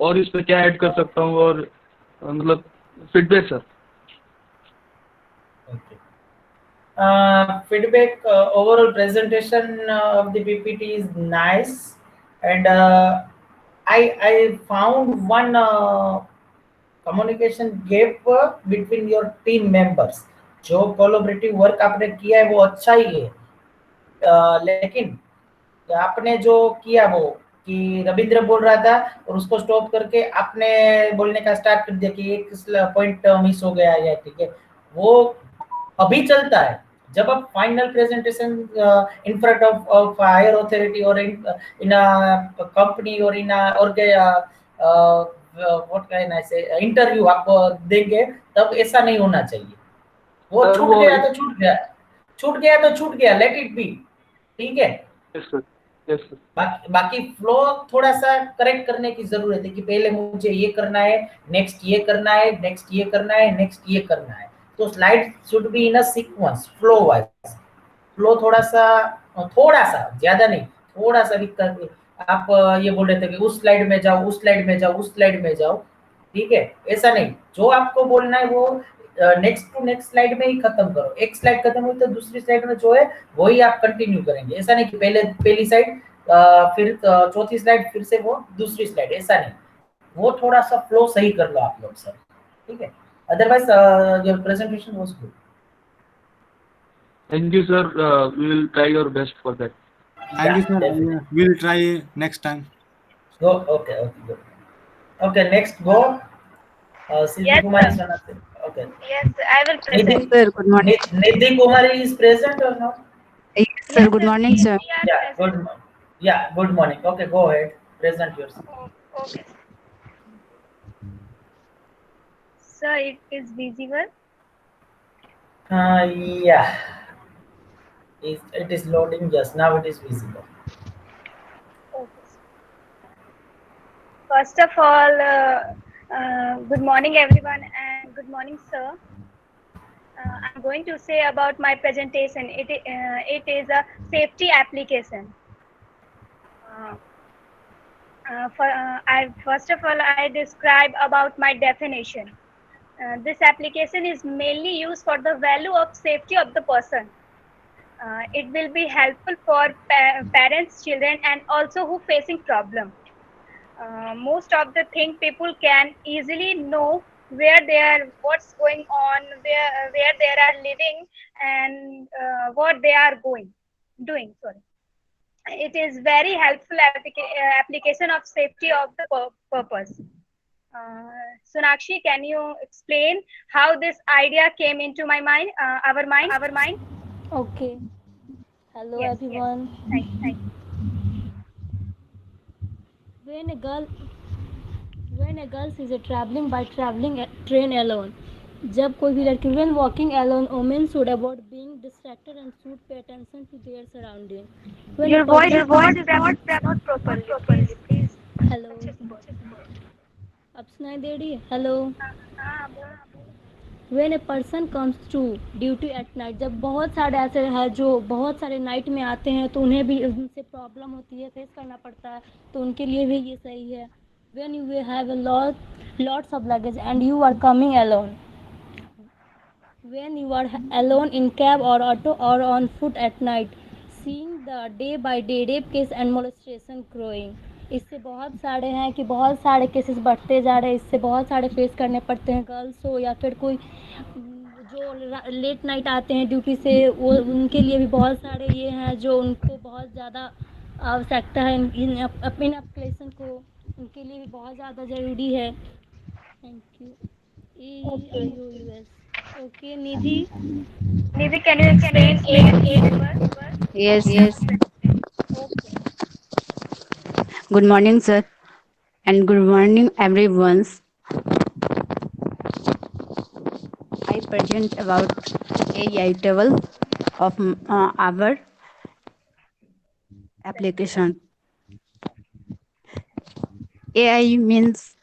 [SPEAKER 9] और इस पे क्या add कर सकता हूँ, और मतलब feedback sir.
[SPEAKER 1] Feedback, overall presentation of the PPT is nice, and I found one communication gap between your team members. जो कोलैबोरेटिव वर्क आपने किया है वो अच्छा ही है, लेकिन आपने जो किया वो कि रविंद्र बोल रहा था और उसको स्टॉप करके आपने बोलने का स्टार्ट कर दिया कि एक पॉइंट मिस हो गया है, ठीक है, वो अभी चलता है। जब आप final presentation in front of higher authority और इन अ कंपनी और इन व्हाट कैन आई से इंटरव्यू आप देंगे, तब ऐसा नहीं होना चाहिए। वो छूट गया तो छूट गया, छूट गया तो छूट गया, लेट इट बी, ठीक है। बाकी फ्लो थोड़ा सा करेक्ट करने की जरूरत है कि पहले मुझे ये करना है, नेक्स्ट ये करना है, नेक्स्ट ये करना है, नेक्स्ट ये करना है। तो slide should be in a sequence, flow wise. Flow थोड़ा सा ज्यादा नहीं, थोड़ा सा भी करके आप ये बोल रहे थे कि उस स्लाइड में जाओ, उस स्लाइड में जाओ, उस स्लाइड में जाओ, ठीक है, ऐसा नहीं। जो आपको बोलना है वो नेक्स्ट टू नेक्स्ट स्लाइड में ही खत्म करो। एक स्लाइड खत्म हुई तो दूसरी स्लाइड में जो है वही आप कंटिन्यू करेंगे। ऐसा नहीं कि पहली स्लाइड फिर चौथी स्लाइड फिर से वो दूसरी स्लाइड, ऐसा नहीं। वो थोड़ा सा फ्लो सही कर लो आप लोग सर, ठीक है। Otherwise your presentation was good.
[SPEAKER 9] Thank you, sir. We will try your best for that.
[SPEAKER 10] Thank you, sir. We'll try next time.
[SPEAKER 1] Go. Okay, good. Okay, next go. Silvi
[SPEAKER 12] Yes,
[SPEAKER 1] Kumari
[SPEAKER 12] sir.
[SPEAKER 1] Sanat. Okay.
[SPEAKER 12] Yes, I will present. Sir, good morning.
[SPEAKER 1] Nidhi Kumari is present or not?
[SPEAKER 12] Yes, sir. Good morning, sir.
[SPEAKER 1] Yeah, good morning. Yeah, good morning. Okay, go ahead. Present yourself.
[SPEAKER 12] Okay. Sir, it is visible.
[SPEAKER 1] Yeah. It is loading just now. It is visible.
[SPEAKER 12] Okay. First of all, good morning, everyone, and good morning, sir. I'm going to say about my presentation. It is a safety application. First of all, I describe about my definition. This application is mainly used for the value of safety of the person. It will be helpful for parents, children, and also who facing problem. Most of the thing people can easily know where they are, what's going on, where they are living, and what they are doing. Sorry, it is very helpful application of safety of the purpose. Sonakshi, can you explain how this idea came into my mind, our mind?
[SPEAKER 13] Okay. Hello
[SPEAKER 12] Yes,
[SPEAKER 13] everyone.
[SPEAKER 12] thank you.
[SPEAKER 13] When a girl is traveling by traveling a train alone. जब कोई भी लड़की when walking alone, women should avoid being distracted and should pay attention to their surrounding. When
[SPEAKER 12] Your
[SPEAKER 13] a person,
[SPEAKER 12] voice is not properly. Please.
[SPEAKER 13] hello, अब सुनाई दे रही है? Hello. When a person comes to duty at night, जब बहुत सारे ऐसे हैं जो बहुत सारे नाइट में आते हैं तो उन्हें भी उनसे प्रॉब्लम होती है, फेस करना पड़ता है, तो उनके लिए भी ये सही है. When you will have a lots of luggage and you are coming alone, when you are alone in cab or auto or on foot at night, seeing the day by day rape case and molestation growing. इससे बहुत सारे हैं कि बहुत सारे cases बढ़ते जा रहे हैं, इससे बहुत सारे फेस करने पड़ते हैं, गर्ल्स हो या फिर कोई जो लेट नाइट आते हैं ड्यूटी से, वो उनके लिए भी बहुत सारे ये हैं जो उनको बहुत ज़्यादा आवश्यकता है इन एप्लीकेशन को, उनके लिए भी बहुत ज़्यादा ज़रूरी है. Thank you. AIOUS. Okay, Nidhi.
[SPEAKER 12] Nidhi, can you explain eight?
[SPEAKER 14] Yes. Good morning, sir, and good morning, everyone. I present about AI table of our application. AI means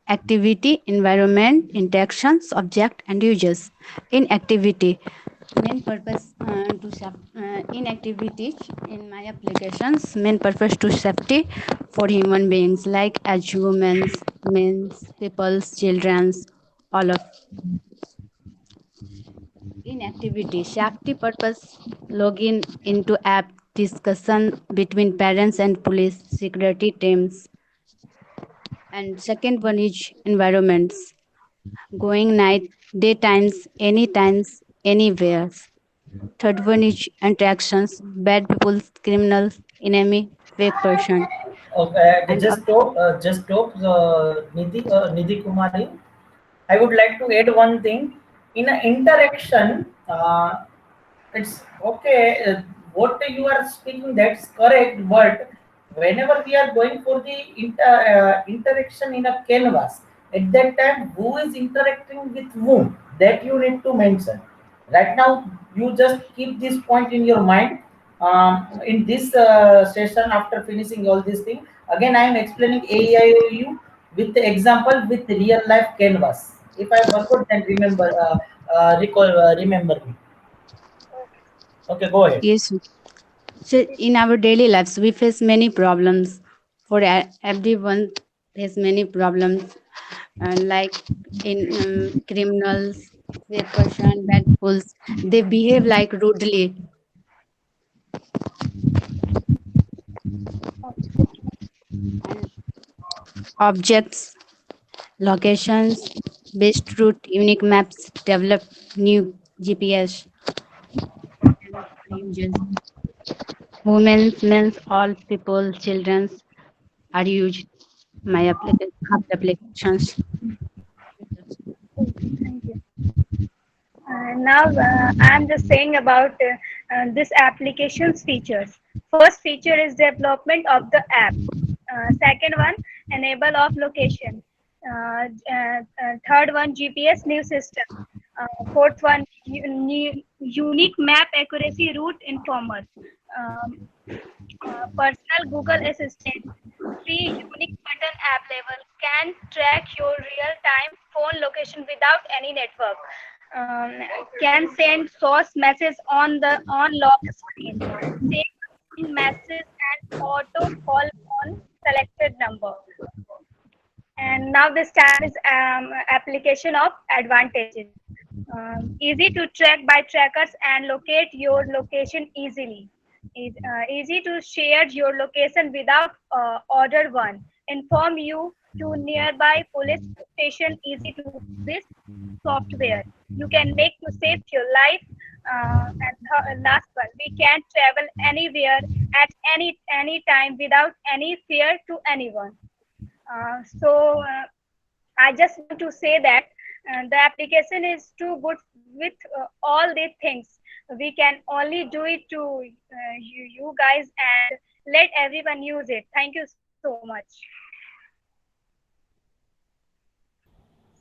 [SPEAKER 14] activity, environment, interactions, object, and users. In activity, main purpose in activities in my applications, main purpose to safety for human beings like as women, men, peoples, childrens, all of. In activity, safety purpose, login into app, discussion between parents and police, security teams. And second one is environments, going night, daytimes, anytimes, anywhere. Third one is interactions, bad people, criminals, enemy, fake person.
[SPEAKER 1] Okay,
[SPEAKER 14] And
[SPEAKER 1] just stop, Nidhi Kumari. I would like to add one thing. In an interaction, it's okay. What you are speaking, that's correct. But whenever we are going for the interaction in a canvas, at that time, who is interacting with whom? That you need to mention. Right now, you just keep this point in your mind. In this session, after finishing all these things, again I am explaining AIOU with the example with real life canvas. If I forgot, then remember me. Okay, go ahead.
[SPEAKER 14] Yes. So in our daily lives, we face many problems. For everyone, face many problems, like in criminals, fake person, bad fools. They behave like rudely. And objects, locations, best route, unique maps, develop new GPS. Women, men, all people, children are used my applications.
[SPEAKER 12] Thank you. Now I'm just saying about this application's features. First feature is development of the app. Second one, enable of location. Third one, GPS new system. Fourth one, unique map accuracy route informer. Personal Google Assistant. 3 unique button app level can track your real-time phone location without any network. can send source message on lock screen, save message and auto call on selected number. And now this time is application of advantages. Easy to track by trackers and locate your location easily. Easy to share your location without order one. Inform you to nearby police station. Easy to this software. You can make to save your life. And last one, we can travel anywhere at any time without any fear to anyone. So I just want to say that the application is too good with all these things. We can only do it to you guys and let everyone use it. Thank you so much.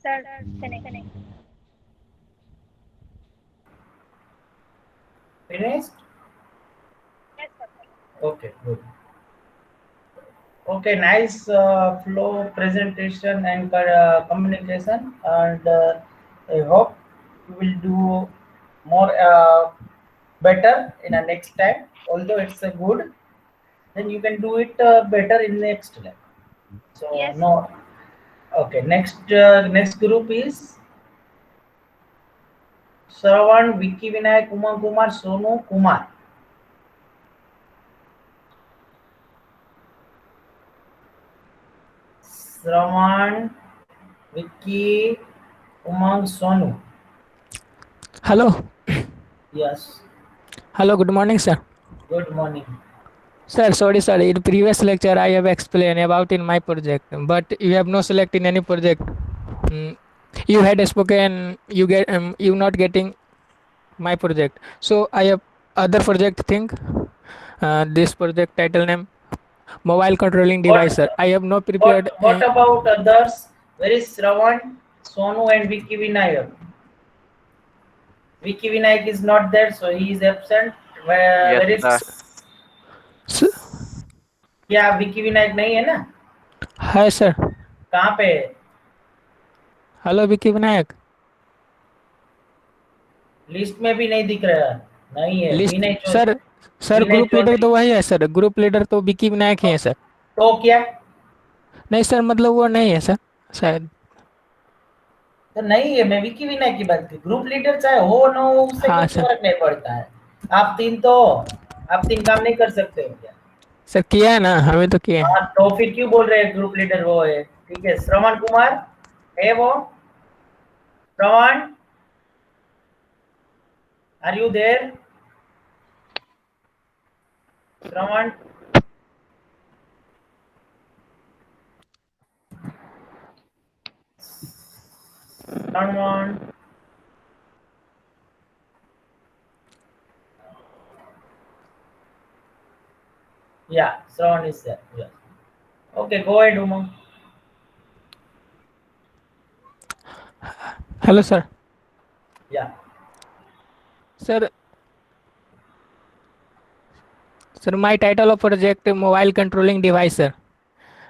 [SPEAKER 12] Sir, connect.
[SPEAKER 1] Finished?
[SPEAKER 12] Yes, sir.
[SPEAKER 1] Okay, good. Okay, nice flow presentation and communication, and I hope you will do more better in the next time. Although it's a good, then you can do it better in next time. So
[SPEAKER 12] Yes.
[SPEAKER 1] no. Okay, next group is Shravan, Vicky Vinayak, Kumar, Sonu Kumar. Shravan, Vicky, Sonu.
[SPEAKER 6] Hello.
[SPEAKER 1] Yes.
[SPEAKER 6] Hello. Good morning, sir.
[SPEAKER 1] Good morning.
[SPEAKER 6] Sir, sorry, sir. In previous lecture, I have explained about in my project, but you have no select in any project. You had spoken. You not getting my project. So I have other project thing. This project title name mobile controlling device, sir. I have no prepared.
[SPEAKER 1] What about others? Where is Shravan, Sonu, and Vicky Vinayak? Vicky Vinayak is not there, so he is absent. Where is? क्या विकी विनायक नहीं है ना?
[SPEAKER 6] है sir.
[SPEAKER 1] कहाँ पे?
[SPEAKER 6] Hello Vicky Vinayak.
[SPEAKER 1] List में भी नहीं दिख रहा. नहीं है.
[SPEAKER 6] लिस्ट सर ग्रुप लीडर तो वही है सर. ग्रुप लीडर तो विकी विनायक ही है सर.
[SPEAKER 1] तो क्या?
[SPEAKER 6] नहीं सर, मतलब वो नहीं है सर शायद.
[SPEAKER 1] तो नहीं है. मैं विकी विनायक की बात की. ग्रुप लीडर चाहे हो ना हो, उससे कुछ फर्क नहीं पड़ता है. आप तीन काम नहीं कर सकते हो क्या?
[SPEAKER 6] सर किया है ना, हमें तो किया है.
[SPEAKER 1] तो फिर क्यों बोल रहे हैं ग्रुप लीडर वो है? ठीक है. श्रवण कुमार है वो. Shravan, are you there? Shravan, Shravan. Yeah, Shravan is there. Yeah. Okay, go ahead, Umang.
[SPEAKER 6] Hello, sir.
[SPEAKER 1] Yeah.
[SPEAKER 6] Sir, my title of project mobile controlling device, sir.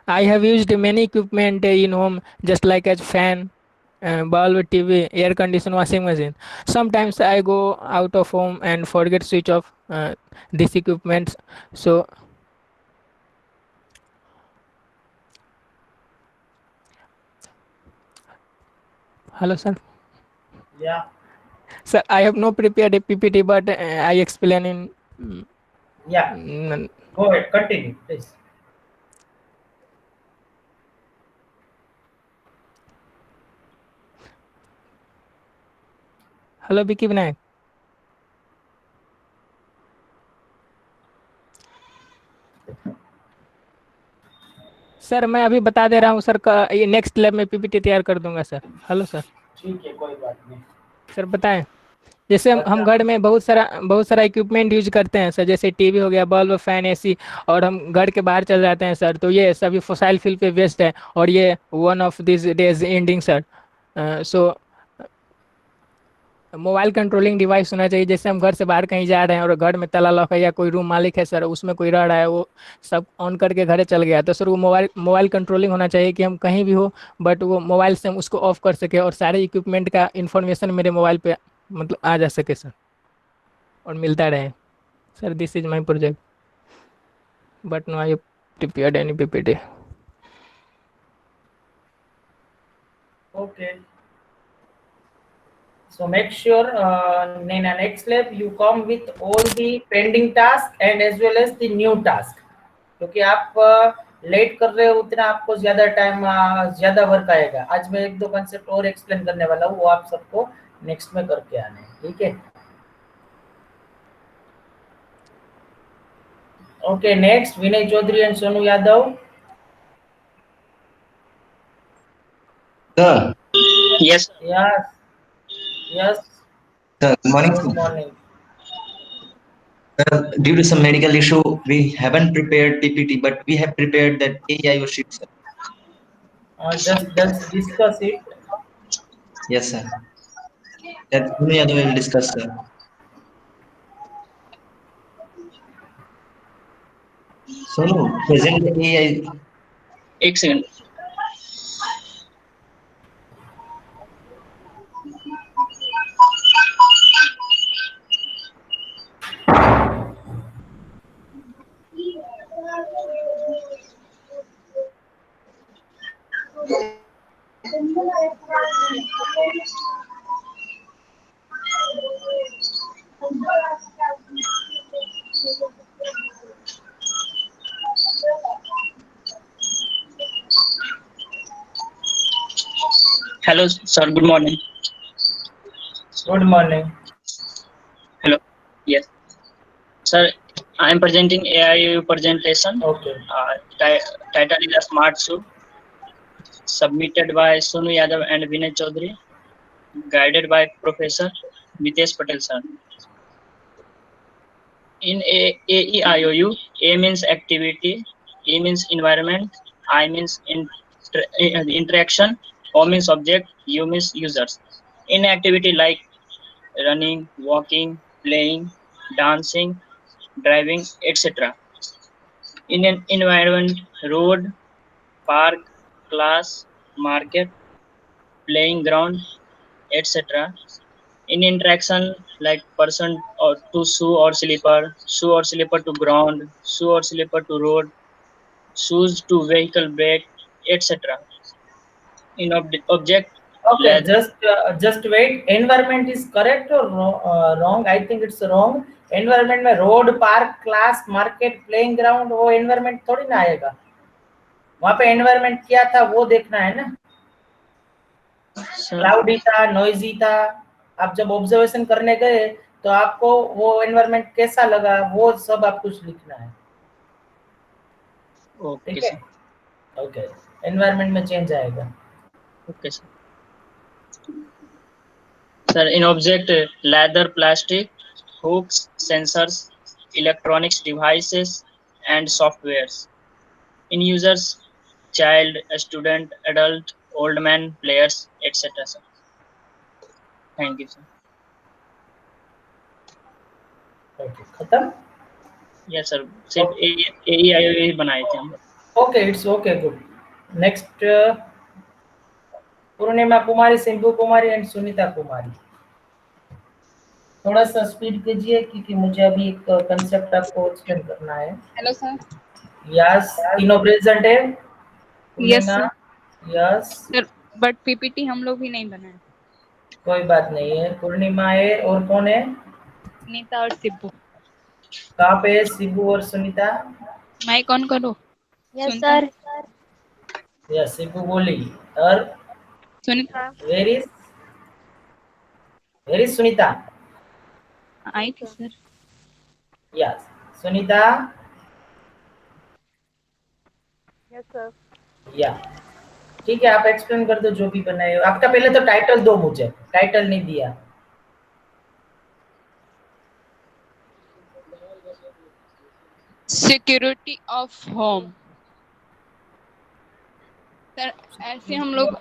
[SPEAKER 6] I have used many equipment in home, just like as fan, bulb, TV, air conditioner, washing machine. Sometimes I go out of home and forget switch off these equipments. So hello, sir.
[SPEAKER 1] Yeah.
[SPEAKER 6] Sir, I have no prepared a PPT, but I explain in.
[SPEAKER 1] Yeah. Go ahead. Continue, please.
[SPEAKER 6] Hello Vicky Vinayak. Sir मैं अभी बता दे रहा हूँ sir का. ये next lab में PPT तैयार कर दूंगा सर. Hello sir.
[SPEAKER 1] ठीक है, कोई बात नहीं.
[SPEAKER 6] सर बताएं. जैसे हम घर में बहुत सारा इक्विपमेंट यूज करते हैं सर. जैसे टीवी हो गया, बल्ब, फैन, एसी, और हम घर के बाहर चल जाते हैं सर. तो ये सभी फॉसाइल फ्यूल पे बेस्ड है, और ये one of this days ending sir. So mobile controlling device होना चाहिए। जैसे हम घर से बाहर कहीं जा रहे हैं और घर में ताला लॉक है या कोई रूम मालिक है सर, उसमें कोई रह रहा है, वो सब ऑन करके घरे चल गया, तो सर वो मोबाइल कंट्रोलिंग होना चाहिए कि हम कहीं भी हो बट वो मोबाइल से हम उसको ऑफ कर सके और सारे इक्विपमेंट का इंफॉर्मेशन मेरे मोबाइल पे मतलब आ जा सके सर, और मिलता रहे। Sir this is my project but no I prepared any PPT.
[SPEAKER 1] Okay. So make sure in the next lab you come with all the pending task and as well as the new task. क्योंकि आप late कर रहे हो उतना आपको ज्यादा time ज्यादा work आएगा। आज मैं एक दो कंसेप्ट और एक्सप्लेन करने वाला हूँ, वो आप सबको नेक्स्ट में करके आने हैं, ठीक है। Okay, next Vinay Chaudhary and Sonu Yadav.
[SPEAKER 15] Sir,
[SPEAKER 4] Yes.
[SPEAKER 1] Yes. Yes.
[SPEAKER 15] sir, good morning.
[SPEAKER 1] Good morning.
[SPEAKER 15] Due to some medical issue, we haven't prepared PPT, but we have prepared that AIO sheet, sir.
[SPEAKER 1] Just discuss it.
[SPEAKER 15] Yes, sir. That Sonu Yadav will discuss, sir. Sonu, present the AI.
[SPEAKER 4] एक second. Hello, sir. Good morning.
[SPEAKER 1] Good morning.
[SPEAKER 4] Hello. Yes, sir. I am presenting AI presentation.
[SPEAKER 1] Okay.
[SPEAKER 4] Title is a Smart Soup. Submitted by Sonu Yadav and Vinay Chaudhary. Guided by Professor Mitesh Patel, sir. In AEIOU, A means activity, E means environment, I means interaction, O means object, U means users. In activity like running, walking, playing, dancing, driving, etc. In an environment, road, park, class, market, playing ground, etc. In interaction like person or to shoe or slipper to ground, shoe or slipper to road, shoes to vehicle brake, etc. In object,
[SPEAKER 1] Okay, just wait. Environment is correct or wrong? I think it's wrong. Environment में road, park, class, market, playing ground, वो environment थोड़ी ना आएगा। वहाँ पे environment क्या था वो देखना है ना। क्लाउडी था, नॉइजी था। आप जब ऑब्जर्वेशन करने गए तो आपको वो एनवायरमेंट कैसा लगा वो सब आप कुछ लिखना है। ठीक है? ओके, एनवायरमेंट में चेंज आएगा।
[SPEAKER 4] Okay, sir. Sir, in object, leather, plastic, hooks, sensors, electronics devices, and softwares. In users, child, student, adult, old man, players, etc. Sir. Thank you, sir.
[SPEAKER 1] Okay, खत्म?
[SPEAKER 4] Yes, sir. सिर्फ AEIO बनाए थे हम।
[SPEAKER 1] Okay, it's okay, good. Next Purnima Kumari, Sindhu Kumari and Sunita Kumari. थोड़ा सा speed कीजिए क्योंकि मुझे अभी एक कंसेप्ट आपको एक्सप्लेन करना है।
[SPEAKER 5] Hello sir.
[SPEAKER 1] यस, तीनों प्रेजेंट है?
[SPEAKER 5] Yes sir.
[SPEAKER 1] Yes
[SPEAKER 5] sir, but PPT हम लोग भी नहीं बनाए।
[SPEAKER 1] कोई बात नहीं है। पूर्णिमा है और कौन है?
[SPEAKER 5] सुनीता और सिब्बू।
[SPEAKER 1] कहाँ पे है सिब्बू और सुनीता?
[SPEAKER 5] माइक ऑन करो।
[SPEAKER 13] Yes sir.
[SPEAKER 1] यस, सिब्बू बोली। और
[SPEAKER 5] सुनीता
[SPEAKER 1] वेर इज सुनीता?
[SPEAKER 5] आई थी sir.
[SPEAKER 1] Yes, Sunita.
[SPEAKER 5] Yes sir.
[SPEAKER 1] या ठीक है, आप एक्सप्लेन कर दो जो भी बनाए हो। आपका पहले तो टाइटल दो, मुझे टाइटल नहीं दिया।
[SPEAKER 5] Security of home. सर ऐसे हम लोग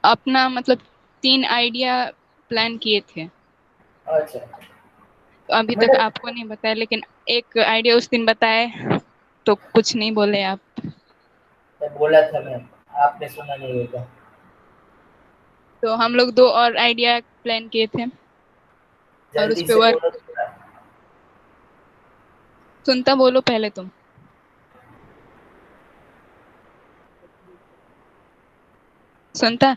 [SPEAKER 5] अपना मतलब 3 आइडिया प्लान किए थे।
[SPEAKER 1] अच्छा,
[SPEAKER 5] तो अभी तक
[SPEAKER 1] मैडम
[SPEAKER 5] आपको नहीं बताया, लेकिन एक आइडिया उस दिन बताए तो कुछ नहीं बोले आप।
[SPEAKER 1] तो बोला था मैं, आपने सुना नहीं होगा।
[SPEAKER 5] तो हम लोग 2 और आइडिया प्लान किए थे और उस
[SPEAKER 1] जल्दी
[SPEAKER 5] पे
[SPEAKER 1] से
[SPEAKER 5] वर्क।
[SPEAKER 1] बोलो थोड़ा।
[SPEAKER 5] सुनता बोलो पहले तुम। सुनता।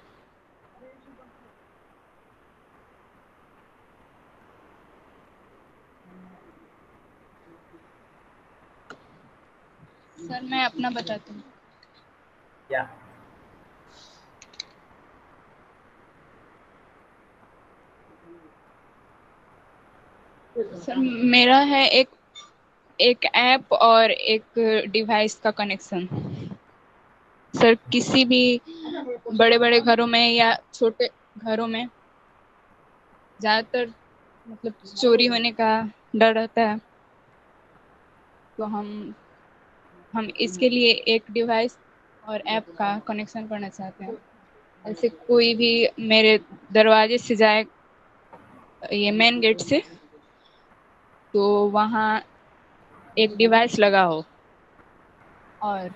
[SPEAKER 5] सर मैं अपना बताती हूँ।
[SPEAKER 1] या
[SPEAKER 5] सर मेरा है एक ऐप और एक डिवाइस का कनेक्शन। सर किसी भी बड़े बड़े घरों में या छोटे घरों में ज़्यादातर मतलब चोरी होने का डर रहता है। तो हम इसके लिए एक डिवाइस और ऐप का कनेक्शन करना चाहते हैं। ऐसे कोई भी मेरे दरवाजे से जाए, ये मेन गेट से, तो वहाँ एक डिवाइस लगा हो और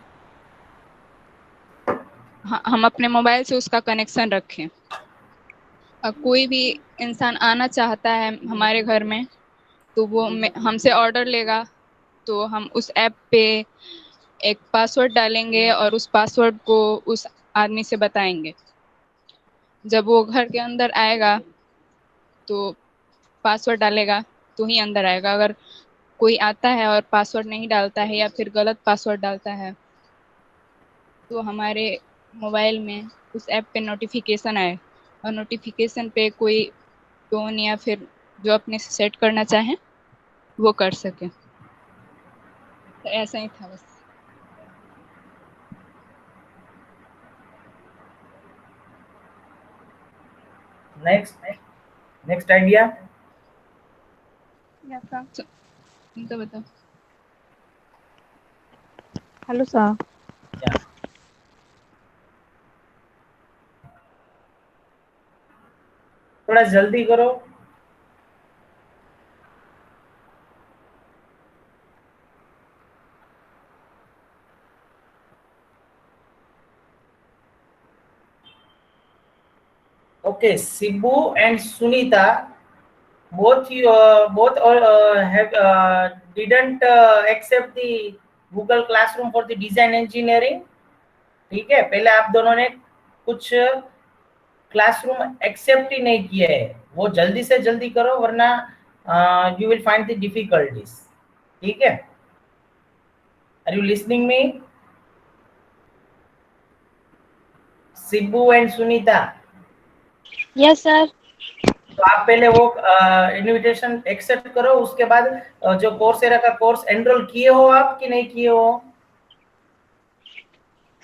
[SPEAKER 5] हम अपने मोबाइल से उसका कनेक्शन रखें। कोई भी इंसान आना चाहता है हमारे घर में तो वो हमसे ऑर्डर लेगा, तो हम उस ऐप पे एक पासवर्ड डालेंगे और उस पासवर्ड को उस आदमी से बताएंगे। जब वो घर के अंदर आएगा तो पासवर्ड डालेगा तो ही अंदर आएगा। अगर कोई आता है और पासवर्ड नहीं डालता है या फिर गलत पासवर्ड डालता है तो हमारे मोबाइल में उस ऐप पे नोटिफिकेशन आए और नोटिफिकेशन पे कोई टोन या फिर जो अपने से सेट करना चाहें वो कर सके। तो ऐसा ही था बस।
[SPEAKER 1] Next idea.
[SPEAKER 5] तो बताओ।
[SPEAKER 16] Hello sir.
[SPEAKER 1] थोड़ा जल्दी करो। Okay, Sibu and Sunita, both have didn't accept the Google Classroom for the design engineering. ठीक है, पहले आप दोनों ने कुछ क्लासरूम एक्सेप्ट ही नहीं किए है, वो जल्दी से जल्दी करो वरना you will find the difficulties. ठीक है, are you listening me? Sibbu and Sunita.
[SPEAKER 16] Yes sir.
[SPEAKER 1] तो आप पहले वो इनविटेशन एक्सेप्ट करो, उसके बाद जो कोर्सेरा का कोर्स एनरोल किए हो आप कि नहीं किए हो?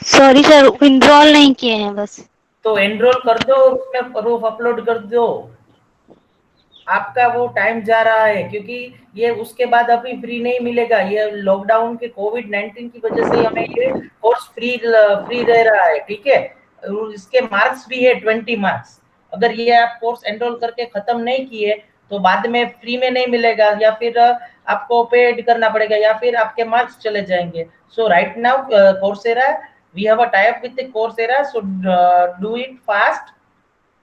[SPEAKER 16] सॉरी सर, इनरोल नहीं किए हैं बस।
[SPEAKER 1] तो एनरोल कर दो, उसमें प्रूफ अपलोड कर दो। आपका वो टाइम जा रहा है क्योंकि ये उसके बाद अभी फ्री नहीं मिलेगा। ये लॉकडाउन के कोविड-19 की वजह से हमें ये कोर्स फ्री रह रहा है। ठीक है, इसके मार्क्स भी है 20 मार्क्स। अगर ये आप कोर्स एनरोल करके खत्म नहीं किए तो बाद में फ्री में नहीं मिलेगा, या फिर आपको पेड करना पड़ेगा, या फिर आपके मार्क्स चले जाएंगे। So right now Coursera, we have a tie up with the Coursera, so do it fast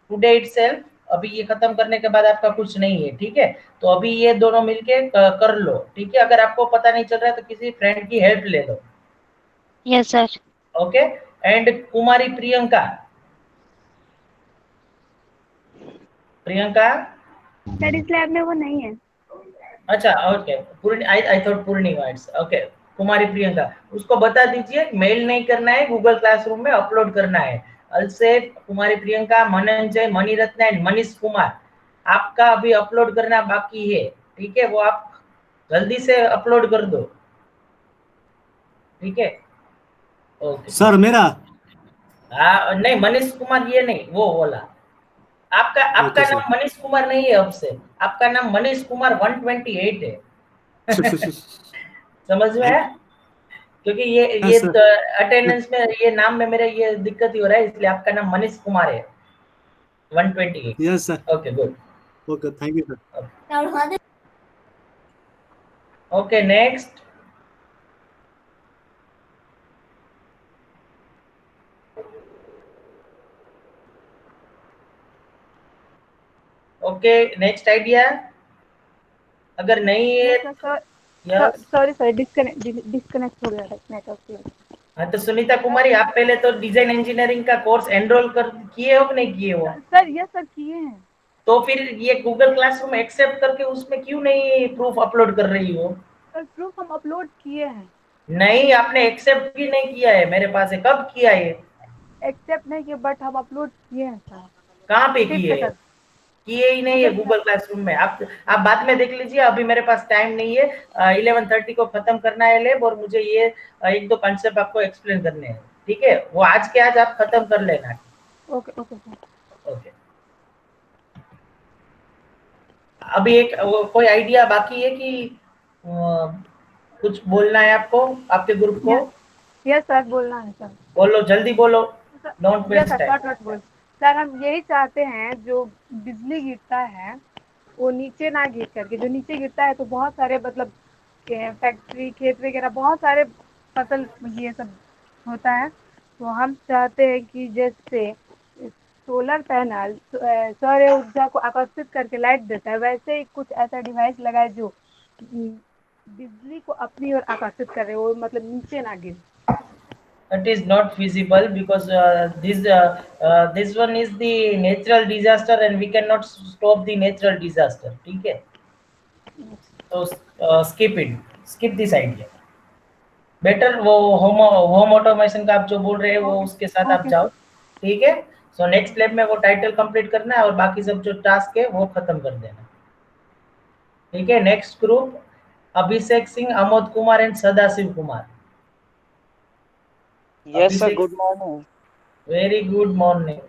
[SPEAKER 1] today itself. अभी ये खत्म करने के बाद आपका कुछ नहीं है। ठीक है, तो अभी ये दोनों मिलके कर लो। ठीक है, अगर आपको पता नहीं चल रहा है तो किसी फ्रेंड की हेल्प ले लो।
[SPEAKER 16] Yes sir.
[SPEAKER 1] Okay, and Kumari Priyanka. Priyanka
[SPEAKER 12] sir इस लैब में वो नहीं है।
[SPEAKER 1] अच्छा, okay, I thought Purnima. It's okay, Kumari Priyanka, उसको बता दीजिए मेल नहीं करना है, गूगल क्लासरूम में अपलोड करना है। अलसे कुमारी प्रियंका, मनंजय, मणिरत्न एंड मनीष कुमार, आपका अभी अपलोड करना बाकी है। ठीक है, वो आप जल्दी से अपलोड कर दो। ठीक है, ओके
[SPEAKER 10] सर मेरा
[SPEAKER 1] नहीं, मनीष कुमार ये नहीं, वो बोला आपका
[SPEAKER 10] सर।
[SPEAKER 1] नाम मनीष कुमार नहीं है, अब से आपका नाम मनीष कुमार 128 है। समझ में है? क्योंकि ये अटेंडेंस में ये नाम में मेरे ये दिक्कत ही हो रहा है, इसलिए आपका नाम मनीष कुमार है। 128.
[SPEAKER 10] Yes, sir.
[SPEAKER 1] Okay, good.
[SPEAKER 10] Okay, thank you, sir.
[SPEAKER 1] Okay, next. Okay, next idea. अगर नहीं है
[SPEAKER 17] सॉरी सर, डिस्कनेक्ट हो गया था नेटवर्क की वजह से।
[SPEAKER 1] हाँ, तो सुनीता कुमारी, आप पहले तो डिजाइन इंजीनियरिंग का कोर्स एनरोल कर किए हो कि नहीं किए हो?
[SPEAKER 17] सर यस सर किए हैं।
[SPEAKER 1] तो फिर ये गूगल क्लासरूम एक्सेप्ट करके उसमें क्यों नहीं प्रूफ अपलोड कर रही हो?
[SPEAKER 17] सर प्रूफ हम अपलोड किए हैं।
[SPEAKER 1] नहीं, आपने एक्सेप्ट भी नहीं किया है, मेरे पास है। कब किया है?
[SPEAKER 17] एक्सेप्ट नहीं किया, बट हम अपलोड किए हैं सर।
[SPEAKER 1] कहाँ पे किए है? किए ही नहीं है गूगल क्लासरूम में। आप बाद में देख लीजिए, अभी मेरे पास टाइम नहीं है। 11:30 को खत्म करना है लैब, और मुझे ये एक दो कांसेप्ट आपको एक्सप्लेन करने हैं, ठीक है? वो आज के आज आप खत्म कर लेना।
[SPEAKER 17] Okay okay sir.
[SPEAKER 1] ओके, अभी एक कोई आइडिया बाकी है कि कुछ बोलना है आपको, आपके ग्रुप को?
[SPEAKER 17] यस सर, बोलना है सर।
[SPEAKER 1] बोलो, जल्दी बोलो, don't waste
[SPEAKER 17] sir
[SPEAKER 1] time.
[SPEAKER 17] Short बोल। सर हम यही चाहते हैं, जो बिजली गिरता है वो नीचे ना गिर करके, जो नीचे गिरता है तो बहुत सारे मतलब फैक्ट्री, खेत वगैरह, बहुत सारे फसल ये सब होता है। तो हम चाहते हैं कि जैसे सोलर पैनल सौर ऊर्जा को आकर्षित करके लाइट देता है, वैसे ही कुछ ऐसा डिवाइस लगाए जो बिजली को अपनी ओर आकर्षित करे, वो मतलब नीचे ना गिरे।
[SPEAKER 1] It is not feasible because this one is the natural disaster and we cannot stop the natural disaster, ठीक है? तो skip this idea. बेटर वो होम ऑटोमेशन का आप जो बोल रहे हैं वो उसके साथ आप जाओ, ठीक है? सो नेक्स्ट लैब में वो टाइटल कंप्लीट करना है और बाकी सब जो टास्क है वो खत्म कर देना, ठीक है? Next group, Abhishek Singh, Amod Kumar and Sadashiv Kumar.
[SPEAKER 18] Yes, sir. Good morning.
[SPEAKER 1] Very good morning.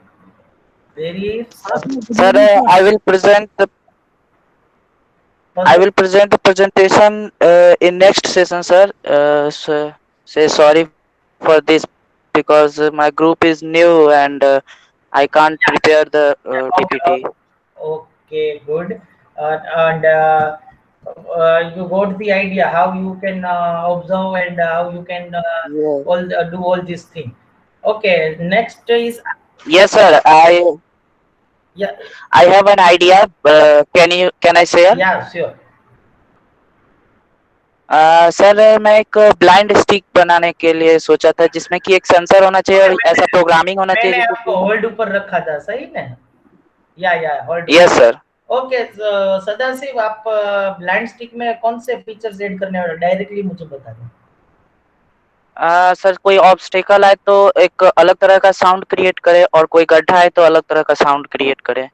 [SPEAKER 18] Sir, I will present the presentation in next session, sir. Say sorry for this because my group is new and I can't prepare the PPT.
[SPEAKER 1] Okay, good. And you got the idea how you can observe and how you can do all these things. Okay, next is
[SPEAKER 18] Yes, sir. I have an idea. Can I share?
[SPEAKER 1] Yeah, sure.
[SPEAKER 18] Sir मैं एक blind stick बनाने के लिए सोचा था, जिसमें कि एक सेंसर होना चाहिए और ऐसा प्रोग्रामिंग होना चाहिए।
[SPEAKER 1] मैंने आपको होल्ड ऊपर रखा था, सही ना? या hold.
[SPEAKER 18] Yes sir.
[SPEAKER 1] Okay, Sadashiv, आप ब्लाइंड स्टिक में कौन से फीचर्स ऐड करने वाले, डायरेक्टली मुझे बता दें।
[SPEAKER 18] सर कोई ऑब्स्टेकल आए तो एक अलग तरह का साउंड क्रिएट करे, और कोई गड्ढा है तो अलग तरह का साउंड क्रिएट करे।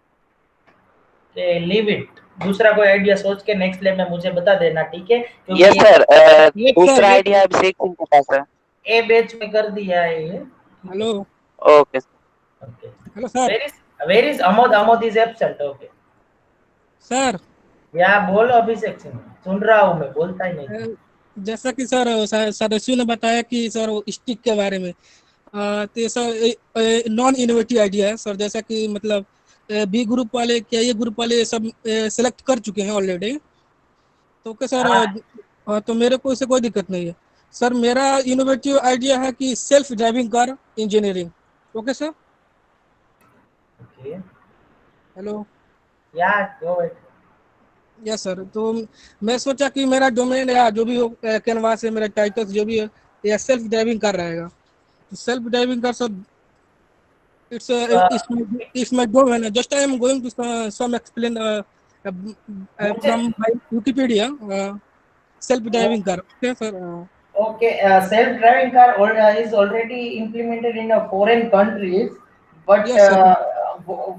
[SPEAKER 1] लीव इट, दूसरा कोई आइडिया सोच के नेक्स्ट लैब में मुझे बता देना, ठीक है?
[SPEAKER 18] Yes sir. दूसरा आइडिया अभिषेक सिंह के पास है।
[SPEAKER 1] ए बैच में कर दिया है ये।
[SPEAKER 6] Hello.
[SPEAKER 18] Okay
[SPEAKER 6] hello sir.
[SPEAKER 1] Where is Amod? Amod is absent. Okay
[SPEAKER 6] sir.
[SPEAKER 1] या बोलो अभिषेक सिंह, सुन रहा हूँ मैं, बोलता ही नहीं।
[SPEAKER 6] जैसा कि सर सदस्यों ने बताया कि सर स्टिक के बारे में, तो सर नॉन इनोवेटिव आइडिया है सर। जैसा कि मतलब बी ग्रुप वाले, क्या ये ग्रुप वाले सब सेलेक्ट कर चुके हैं ऑलरेडी, तो क्या सर तो मेरे को इससे कोई दिक्कत नहीं है सर। मेरा इनोवेटिव आइडिया है कि self driving car engineering. Okay sir. Hello. Yes sir. तो मैं सोचा कि मेरा डोमेन या जो भी हो, कैनवास है, मेरा टाइटल जो भी है, या सेल्फ ड्राइविंग कार रहेगा। तो self driving car sir, it's my domain. Just I am going to some explain from my Wikipedia. Self-driving car. Okay, sir.
[SPEAKER 1] Okay, self-driving car is already implemented in foreign countries, but
[SPEAKER 6] yes,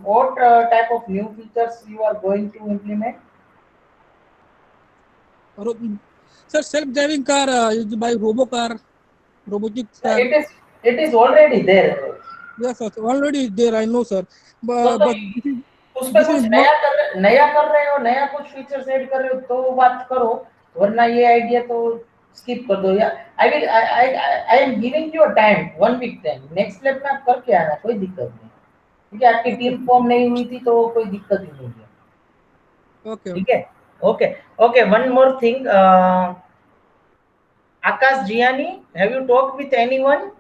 [SPEAKER 1] what type of new features you are going to implement?
[SPEAKER 6] Sir, self-driving car is by robotic car.
[SPEAKER 1] It is already there.
[SPEAKER 6] Yes, sir. Already there. I know, sir. But
[SPEAKER 1] उसमें कुछ नया कर रहे हो, नया कुछ features add कर रहे हो तो बात करो, वरना ये आइडिया तो स्किप कर दो। Yeah I am giving you time, 1 week time. Next lab में आप करके आना, कोई दिक्कत नहीं, क्योंकि आपकी टीम फॉर्म नहीं हुई थी तो कोई दिक्कत ही नहीं है।
[SPEAKER 6] Okay.
[SPEAKER 1] ठीक है, okay okay. One more thing, Akash Gianni, have you talked with anyone?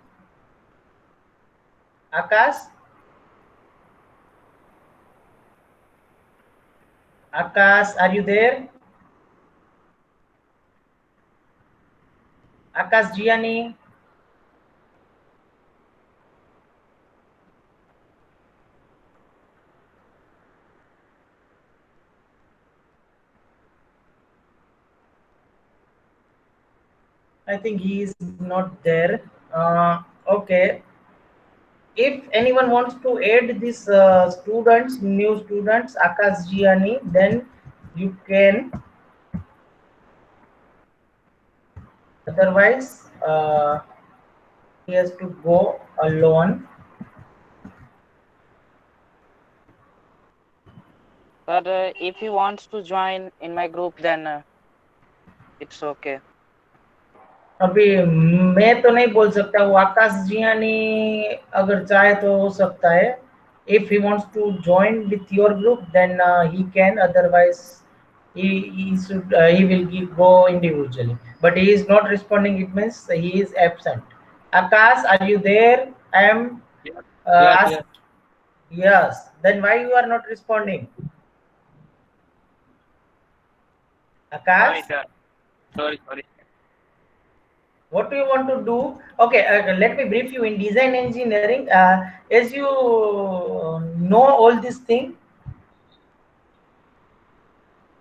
[SPEAKER 1] Akash? Akash, are you there? Akash Gianni? I think he is not there. Okay. If anyone wants to add this students, new students, Akash Gianni, then you can. Otherwise, he has to go alone.
[SPEAKER 18] But if he wants to join in my group, then it's okay.
[SPEAKER 1] अभी मैं तो नहीं बोल सकता, वो आकाश जियानी अगर चाहे तो हो सकता है. If he wants to join with your group, then he can. Otherwise, he will go individually. But he is not responding. It means he is absent. Akash, are you there? I am.
[SPEAKER 19] Yes.
[SPEAKER 1] Yes. Then why you are not responding? Akash.
[SPEAKER 19] Sorry.
[SPEAKER 1] What do you want to do? Okay, let me brief you. In design engineering, as you know all this thing,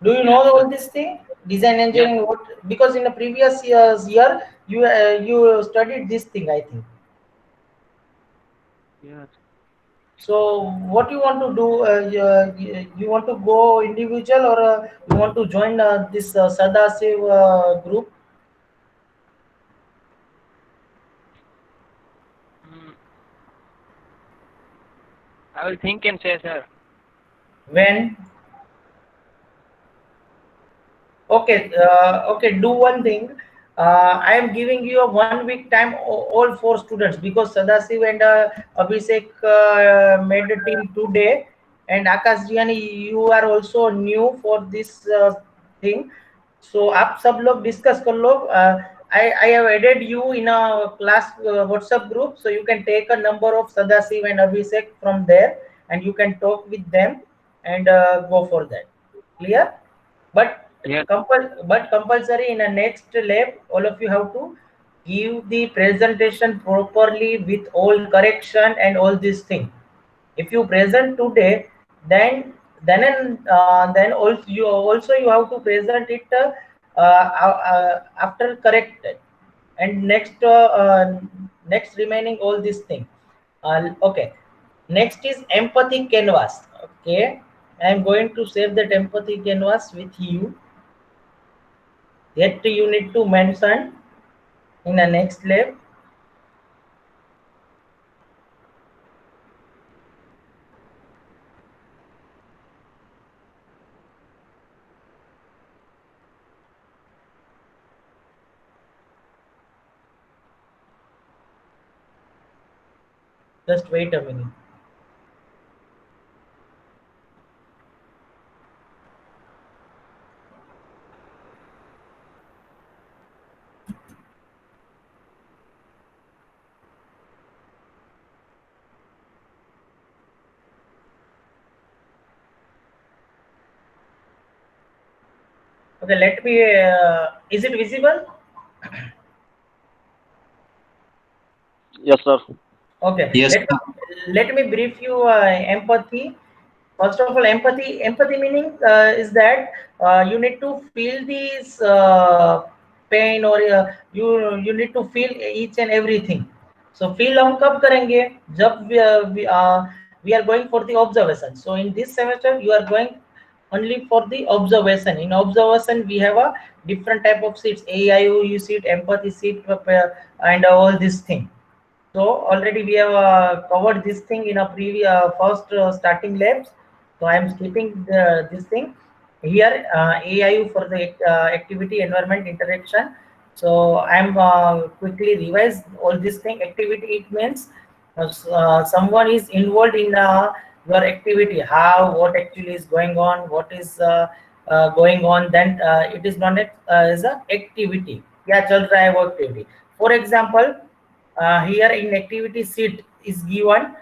[SPEAKER 1] do you know all this thing? Design engineering,
[SPEAKER 19] Yes.
[SPEAKER 1] what? Because in the previous year you studied this thing, I think.
[SPEAKER 19] Yes.
[SPEAKER 1] So what you want to do? You want to go individual, or you want to join this Sadasiv group?
[SPEAKER 19] I will think and say, sir.
[SPEAKER 1] When? Okay, okay. Do one thing. I am giving you a 1 week time, all 4 students, because Sadasiv and Abhishek made a team today, and Akash Jiani, you are also new for this thing. So आप सब लोग discuss कर लो. I have added you in a class WhatsApp group, so you can take a number of Sadasiv and Abhishek from there, and you can talk with them and go for that. Clear? But
[SPEAKER 19] Yes.
[SPEAKER 1] But compulsory in a next lab, all of you have to give the presentation properly with all correction and all these things. If you present today, then also you have to present it after corrected, and next remaining all these things. Okay, next is empathy canvas. Okay, I am going to save that empathy canvas with you. That you need to mention in the next lab. Just wait a minute. Okay, let me. Is it visible?
[SPEAKER 19] Yes, sir.
[SPEAKER 1] Okay.
[SPEAKER 15] Yes.
[SPEAKER 1] Let me brief you empathy. First of all, empathy meaning is that you need to feel this pain, or you need to feel each and everything. So feel हम कब करेंगे? जब we are going for the observation. So in this semester you are going only for the observation. In observation we have a different type of seats: AIOU seat, empathy seat, and all these things. So already we have covered this thing in a previous first starting labs. So I am skipping this thing here. AIU for the activity environment interaction. So I am quickly revise all this thing. Activity, it means someone is involved in your activity, how, what actually is going on, what is going on, then it is known as a activity. क्या चल रहा है वो activity. For example, here in activity sheet is given.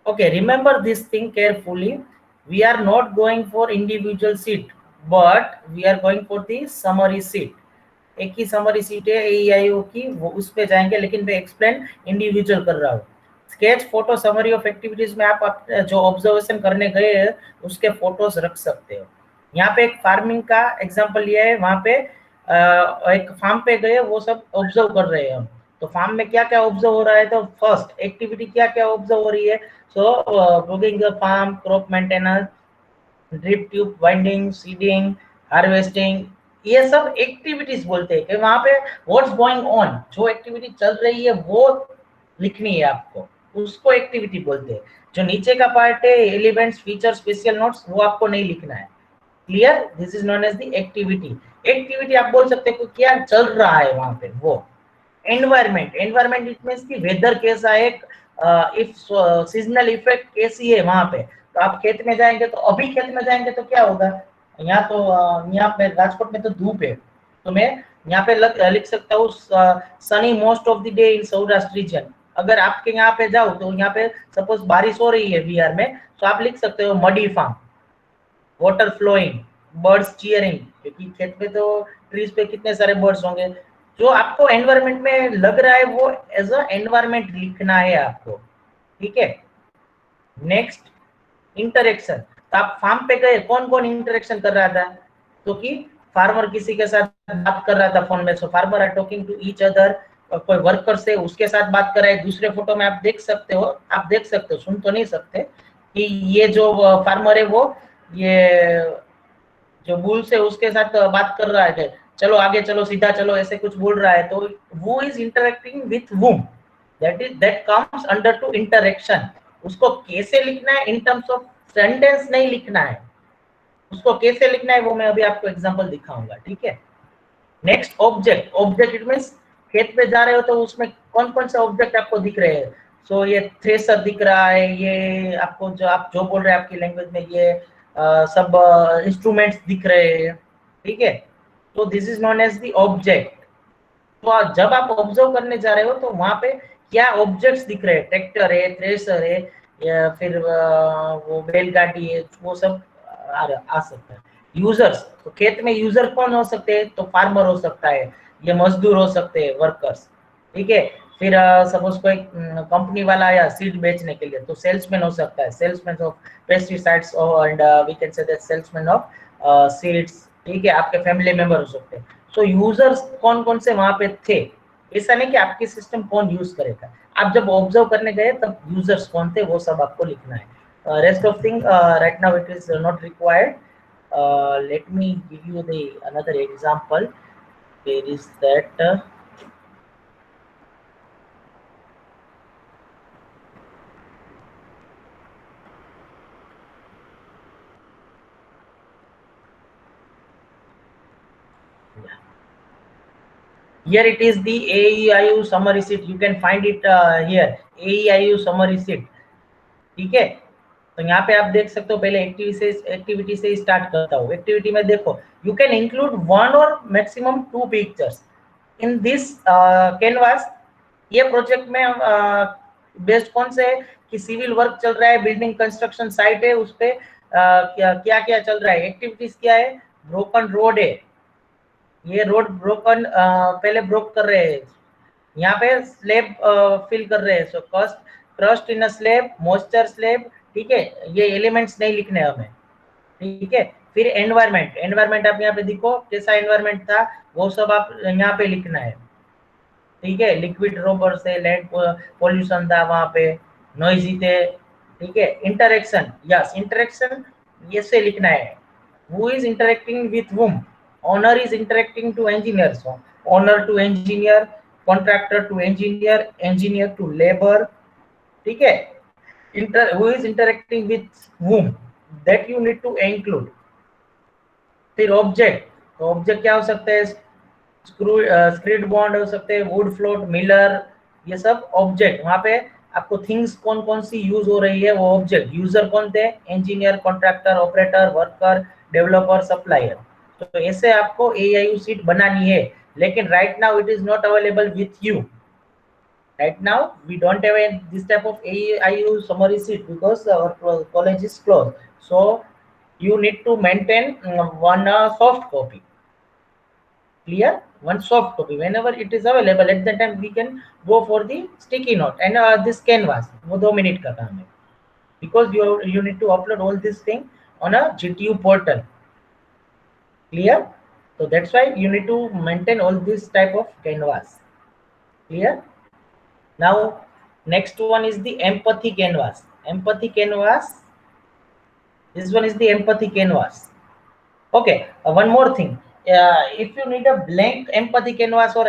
[SPEAKER 1] Okay, remember this thing carefully. We are not going for individual sheet, but we are going for the summary sheet. एक ही summary seat है AEIO की, वो उस पे जाएंगे, लेकिन मैं explain individual कर रहा हूँ. Sketch photo summary of activities में आप जो ऑब्जर्वेशन करने गए हैं उसके फोटोज रख सकते हो. यहाँ पे एक फार्मिंग का एग्जांपल लिया है, वहाँ पे एक फार्म पे गए, वो सब ऑब्जर्व कर रहे हैं हम. तो फार्म में क्या क्या ऑब्जर्व हो रहा है, तो फर्स्ट एक्टिविटी क्या क्या ऑब्जर्व हो रही है. So proving the farm, crop maintenance, drip tube winding, seeding, harvesting, ये सब एक्टिविटीज बोलते हैं कि वहां पे व्हाट्स गोइंग ऑन, जो एक्टिविटी चल रही है वो लिखनी है आपको, उसको एक्टिविटी बोलते हैं. जो नीचे का पार्ट है एलिमेंट्स, फीचर, स्पेशल नोट्स, वो आपको नहीं लिखना है. Clear? This is known as the activity. Activity आप बोल सकते हो क्या चल रहा है वहां पे. वो एनवायरमेंट, एनवायरमेंट इट मींस कि वेदर कैसा है, इफ सीजनल इफेक्ट कैसी है वहां पे. तो आप खेत में जाएंगे, तो अभी खेत में जाएंगे तो क्या होगा, यहाँ तो यहाँ पे राजकोट में तो धूप है, तो मैं यहाँ पे लिख सकता हूँ sunny most of the day in Saurashtra region. अगर आपके यहाँ पे जाओ तो यहाँ पे सपोज बारिश हो रही है बिहार में, तो आप लिख सकते हो muddy farm, water flowing, birds cheering, क्योंकि खेत में तो ट्रीज पे कितने सारे बर्ड्स होंगे. जो आपको एनवायरमेंट में लग रहा है वो एज अ एनवायरमेंट लिखना है आपको. ठीक है. Next, interaction. तो आप फार्म पे गए, कौन कौन इंटरेक्शन कर रहा था, तो कि फार्मर किसी के साथ बात कर रहा था फोन में, so farmer are talking to each other. कोई वर्कर से उसके साथ बात कर रहा है. दूसरे फोटो में आप देख सकते हो, सुन तो नहीं सकते, कि ये जो फार्मर है वो ये जो बुल से उसके साथ बात कर रहा है, चलो आगे चलो, सीधा चलो, ऐसे कुछ बोल रहा है. तो वो is interacting with whom, that comes under to interaction. उसको कैसे लिखना है, इन टर्म्स ऑफ सेंटेंस नहीं लिखना है, उसको कैसे लिखना है वो मैं अभी आपको एग्जांपल दिखाऊंगा. ठीक है. Next, object. Object it means खेत पे जा रहे हो तो उसमें कौन कौन से ऑब्जेक्ट आपको दिख रहे हैं. सो ये थ्रेसर दिख रहा है, ये आपको जो आप जो बोल रहे हैं आपकी लैंग्वेज में, ये सब इंस्ट्रूमेंट्स दिख रहे हैं. ठीक है. तो this is known as the object. तो जब आप ऑब्जर्व करने जा रहे हो तो वहां पे क्या ऑब्जेक्ट्स दिख रहे हैं, ट्रैक्टर है, थ्रेसर है, या फिर वो बैलगाड़ी है, वो सब आ सकता है. यूजर्स, तो खेत में यूजर कौन हो सकते हैं, तो फार्मर हो सकता है, ये मजदूर हो सकते हैं, वर्कर्स. ठीक है. फिर सपोज कोई कंपनी वाला आया सीड बेचने के लिए, तो सेल्समैन हो सकता है, salesman of pesticides and we can say that salesman of seeds. ठीक है. आपके फैमिली मेंबर हो सकते हैं. सो यूजर्स कौन कौन से वहां पे थे, ऐसा नहीं कि आपकी सिस्टम कौन यूज करेगा. आप जब ऑब्जर्व करने गए तब यूजर्स कौन थे वो सब आपको लिखना है. Rest of thing right now it is not required. Let me give you the another example. Where is that. Here it is the AEIO summary sheet. You can find it here. AEIO summary sheet. ठीक है. तो यहाँ पे आप देख सकते हो, पहले एक्टिविटी से स्टार्ट करता हूँ. एक्टिविटी में देखो, यू कैन इंक्लूड 1 और maximum 2 pictures in this canvas. ये प्रोजेक्ट में बेस्ड कौन से है कि सिविल वर्क चल रहा है, बिल्डिंग कंस्ट्रक्शन साइट है, उस पे क्या क्या चल रहा है. एक्टिविटीज क्या है, ब्रोकन रोड है, ये रोड ब्रोकन पहले ब्रोक कर रहे हैं. यहाँ पे स्लेब फिल कर रहे हैं. सो crust in a slab, moisture slab. ठीक है. ये एलिमेंट्स नहीं लिखने हमें. ठीक है. फिर एनवायरमेंट. एनवायरमेंट आप यहाँ पे देखो कैसा एनवायरमेंट था, वो सब आप यहाँ पे लिखना है. ठीक है. लिक्विड रोबर से लैंड पॉल्यूशन था वहाँ पे, नॉइजी थे. ठीक है. इंटरेक्शन, यस इंटरेक्शन ये से लिखना है. Who is interacting with whom. Owner is interacting to engineer, so owner to engineer, contractor to engineer, engineer to labor. ठीक है. Who is interacting with whom, that you need to include. फिर object. तो object क्या हो सकता है, screed bond हो सकते हैं, वुड फ्लोट, मिलर, ये सब ऑब्जेक्ट. वहाँ पे आपको थिंग्स कौन कौन सी यूज हो रही है, वो ऑब्जेक्ट, यूजर कौन थे, engineer, contractor, operator, worker, developer, supplier. तो ऐसे आपको AIU शीट बनानी है, लेकिन right now it is not available with you. Right now we don't have this type of AIU summary sheet because our college is closed, so you need to maintain one soft copy. Clear? One soft copy whenever it is available, at that time we can go for the sticky note and this canvas, वो 2 minute का काम है, because you need to upload all this thing on a GTU portal. Clear? So that's why you need to maintain all this type of canvas. Clear? Now next one is the empathy canvas. Empathy canvas, this one is the empathy canvas. Okay, one more thing, if you need a blank empathy canvas or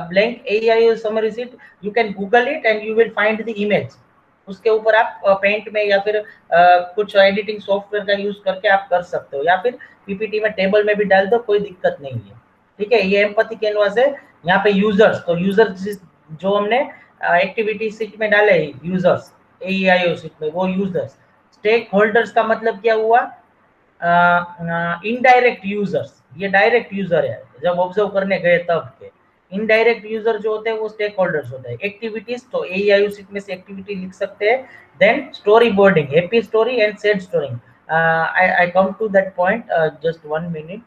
[SPEAKER 1] blank AIU summary sheet, you can google it and you will find the image. उसके ऊपर आप paint में या फिर कुछ editing software का use करके आप कर सकते हो, या फिर पीपीटी में टेबल में भी डाल दो, कोई दिक्कत नहीं है। ठीक है, ये एम्पैथी कैनवास है। यहाँ पे यूजर्स, तो यूजर्स जो हमने एक्टिविटी सीट में डाले यूजर्स, AIU सीट में वो यूजर्स। स्टेक होल्डर्स का मतलब क्या हुआ, इनडायरेक्ट यूजर्स, ये डायरेक्ट यूजर है जब ऑब्जर्व करने गए तब के। इनडायरेक्ट यूजर जो होते हैं वो स्टेक होल्डर्स होते हैं। एक्टिविटीज, तो AIU सीट में से एक्टिविटी लिख सकते हैं। Then story boarding, happy story and sad story. I come to that point, just 1 minute,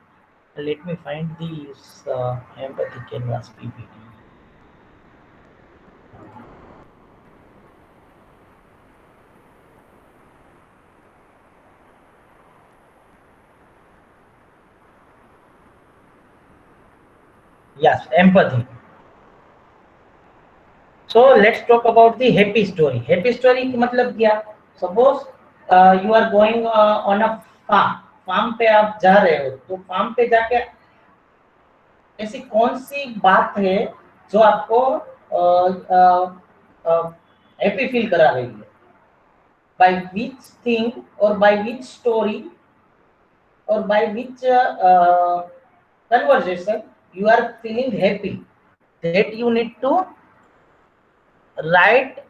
[SPEAKER 1] let me find this empathy canvas PPT. Yes, empathy. So let's talk about the happy story. Happy story की मतलब क्या, suppose you are going on a farm, farm पे आप जा रहे हो, तो farm पे जाके ऐसी कौन सी बात है जो आपको हैप्पी फील करा रही है, by which thing or by which story or by which conversation you are feeling happy, that you need to write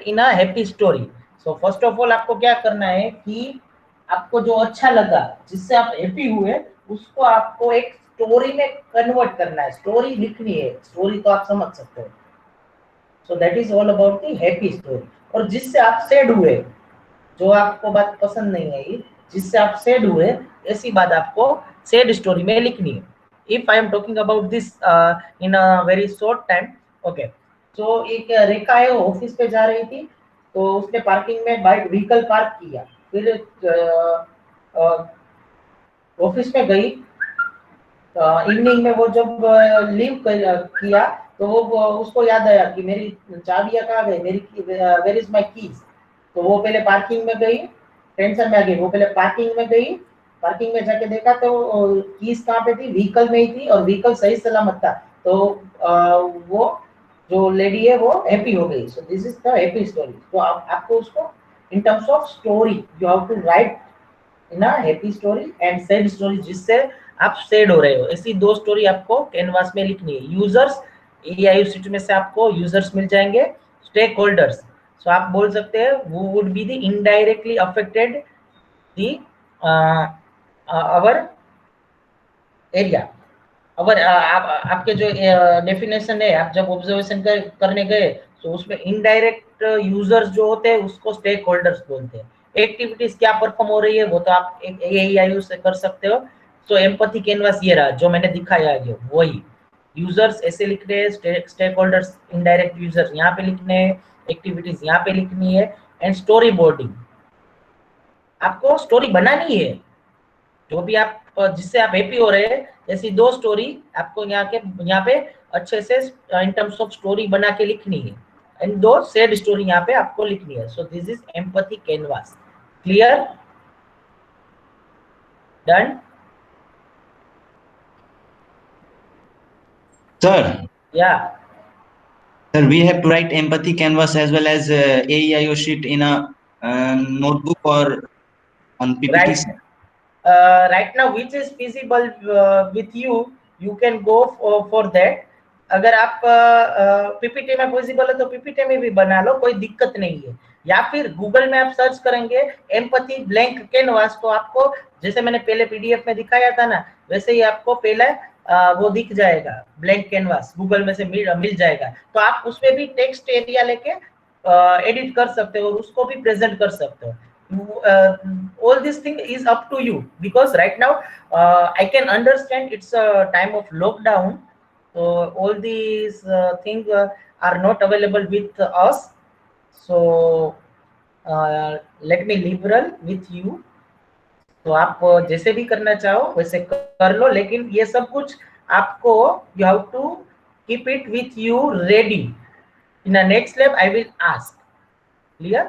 [SPEAKER 1] in a happy story. So first of all आपको क्या करना है कि आपको जो अच्छा लगा, जिससे आप हैप्पी हुए, उसको आपको एक स्टोरी में कन्वर्ट करना है, स्टोरी लिखनी है। स्टोरी तो आप समझ सकते हो, so that is all about the happy story. और जिससे आप सैड हुए, जो आपको बात पसंद नहीं आई, जिससे आप सैड हुए, ऐसी बात आपको सैड स्टोरी में लिखनी है। If I am talking about this in a very short time, okay. So एक रेखा है, ऑफिस पे जा रही थी, तो उसने पार्किंग में बाइक व्हीकल पार्क किया, फिर ऑफिस में गई। इवनिंग में वो जब लीव किया, तो वो उसको याद आया कि मेरी चाबियां कहाँ गई, मेरी वेयर इज माय कीज। तो वो पहले पार्किंग में गई, टेंशन में आ गई, वो पहले पार्किंग में गई, पार्किंग में जाके देखा तो कीज कहाँ पे थी, व्हीकल में ही थी, और व्हीकल सही सलामत था। तो वो जो लेडी है वो हैप्पी हो गई। So this is the happy story. तो आपको उसको in terms of story you have to write in a happy story and sad story, जिससे आप सैड हो रहे हो। ऐसी 2 स्टोरी आपको कैनवास में लिखनी है। यूजर्स, AIU सीट में से आपको यूजर्स मिल जाएंगे। स्टेक होल्डर्स, सो आप बोल सकते हैं वो would be the indirectly affected the our area. अगर आपके जो डेफिनेशन है, आप जब ऑब्जर्वेशन करने गए, तो उसमें इनडायरेक्ट यूजर्स जो होते हैं उसको स्टेक होल्डर्स बोलते हैं। एक्टिविटीज क्या परफॉर्म हो रही है वो तो आप एक AIU से कर सकते हो। सो एम्पैथी कैनवास ये रहा जो मैंने दिखाया है, वही यूजर्स ऐसे लिख रहे हैं, स्टेक होल्डर्स इनडायरेक्ट यूजर्स यहाँ पे लिखने हैं, एक्टिविटीज यहाँ पे लिखनी है, एंड स्टोरी बोर्डिंग। आपको स्टोरी बनानी है, जो भी आप जिससे आप हैप्पी हो रहे हैं, ऐसी 2 स्टोरी आपको यहाँ पे अच्छे से इन टर्म्स ऑफ स्टोरी बना के लिखनी है, एंड 2 सैड स्टोरी यहाँ पे आपको लिखनी है। सो this is empathy canvas. Clear? Done?
[SPEAKER 15] Sir.
[SPEAKER 1] Yeah.
[SPEAKER 15] Sir, we have to write empathy canvas as well as AIO sheet in a notebook or on PPT.
[SPEAKER 1] Right now, which is feasible with you, you can go for that. अगर आप PPT में possible है तो PPT में भी बना लो, कोई दिक्कत नहीं है। या फिर गूगल में आप सर्च करेंगे एम्पैथी ब्लैंक कैनवास, तो आपको जैसे मैंने पहले पीडीएफ में दिखाया था ना, वैसे ही आपको पहले वो दिख जाएगा, ब्लैंक कैनवास गूगल में से मिल जाएगा। तो आप उसमें भी टेक्स्ट एरिया लेके एडिट कर सकते हो और उसको भी प्रेजेंट कर सकते हो। All this thing is up to you, because right now I can understand it's a time of lockdown, so all these things are not available with us, so let me liberal with you। तो आप जैसे भी करना चाहो वैसे कर लो, लेकिन ये सब कुछ आपको you have to keep it with you ready। In the next lab I will ask, clear?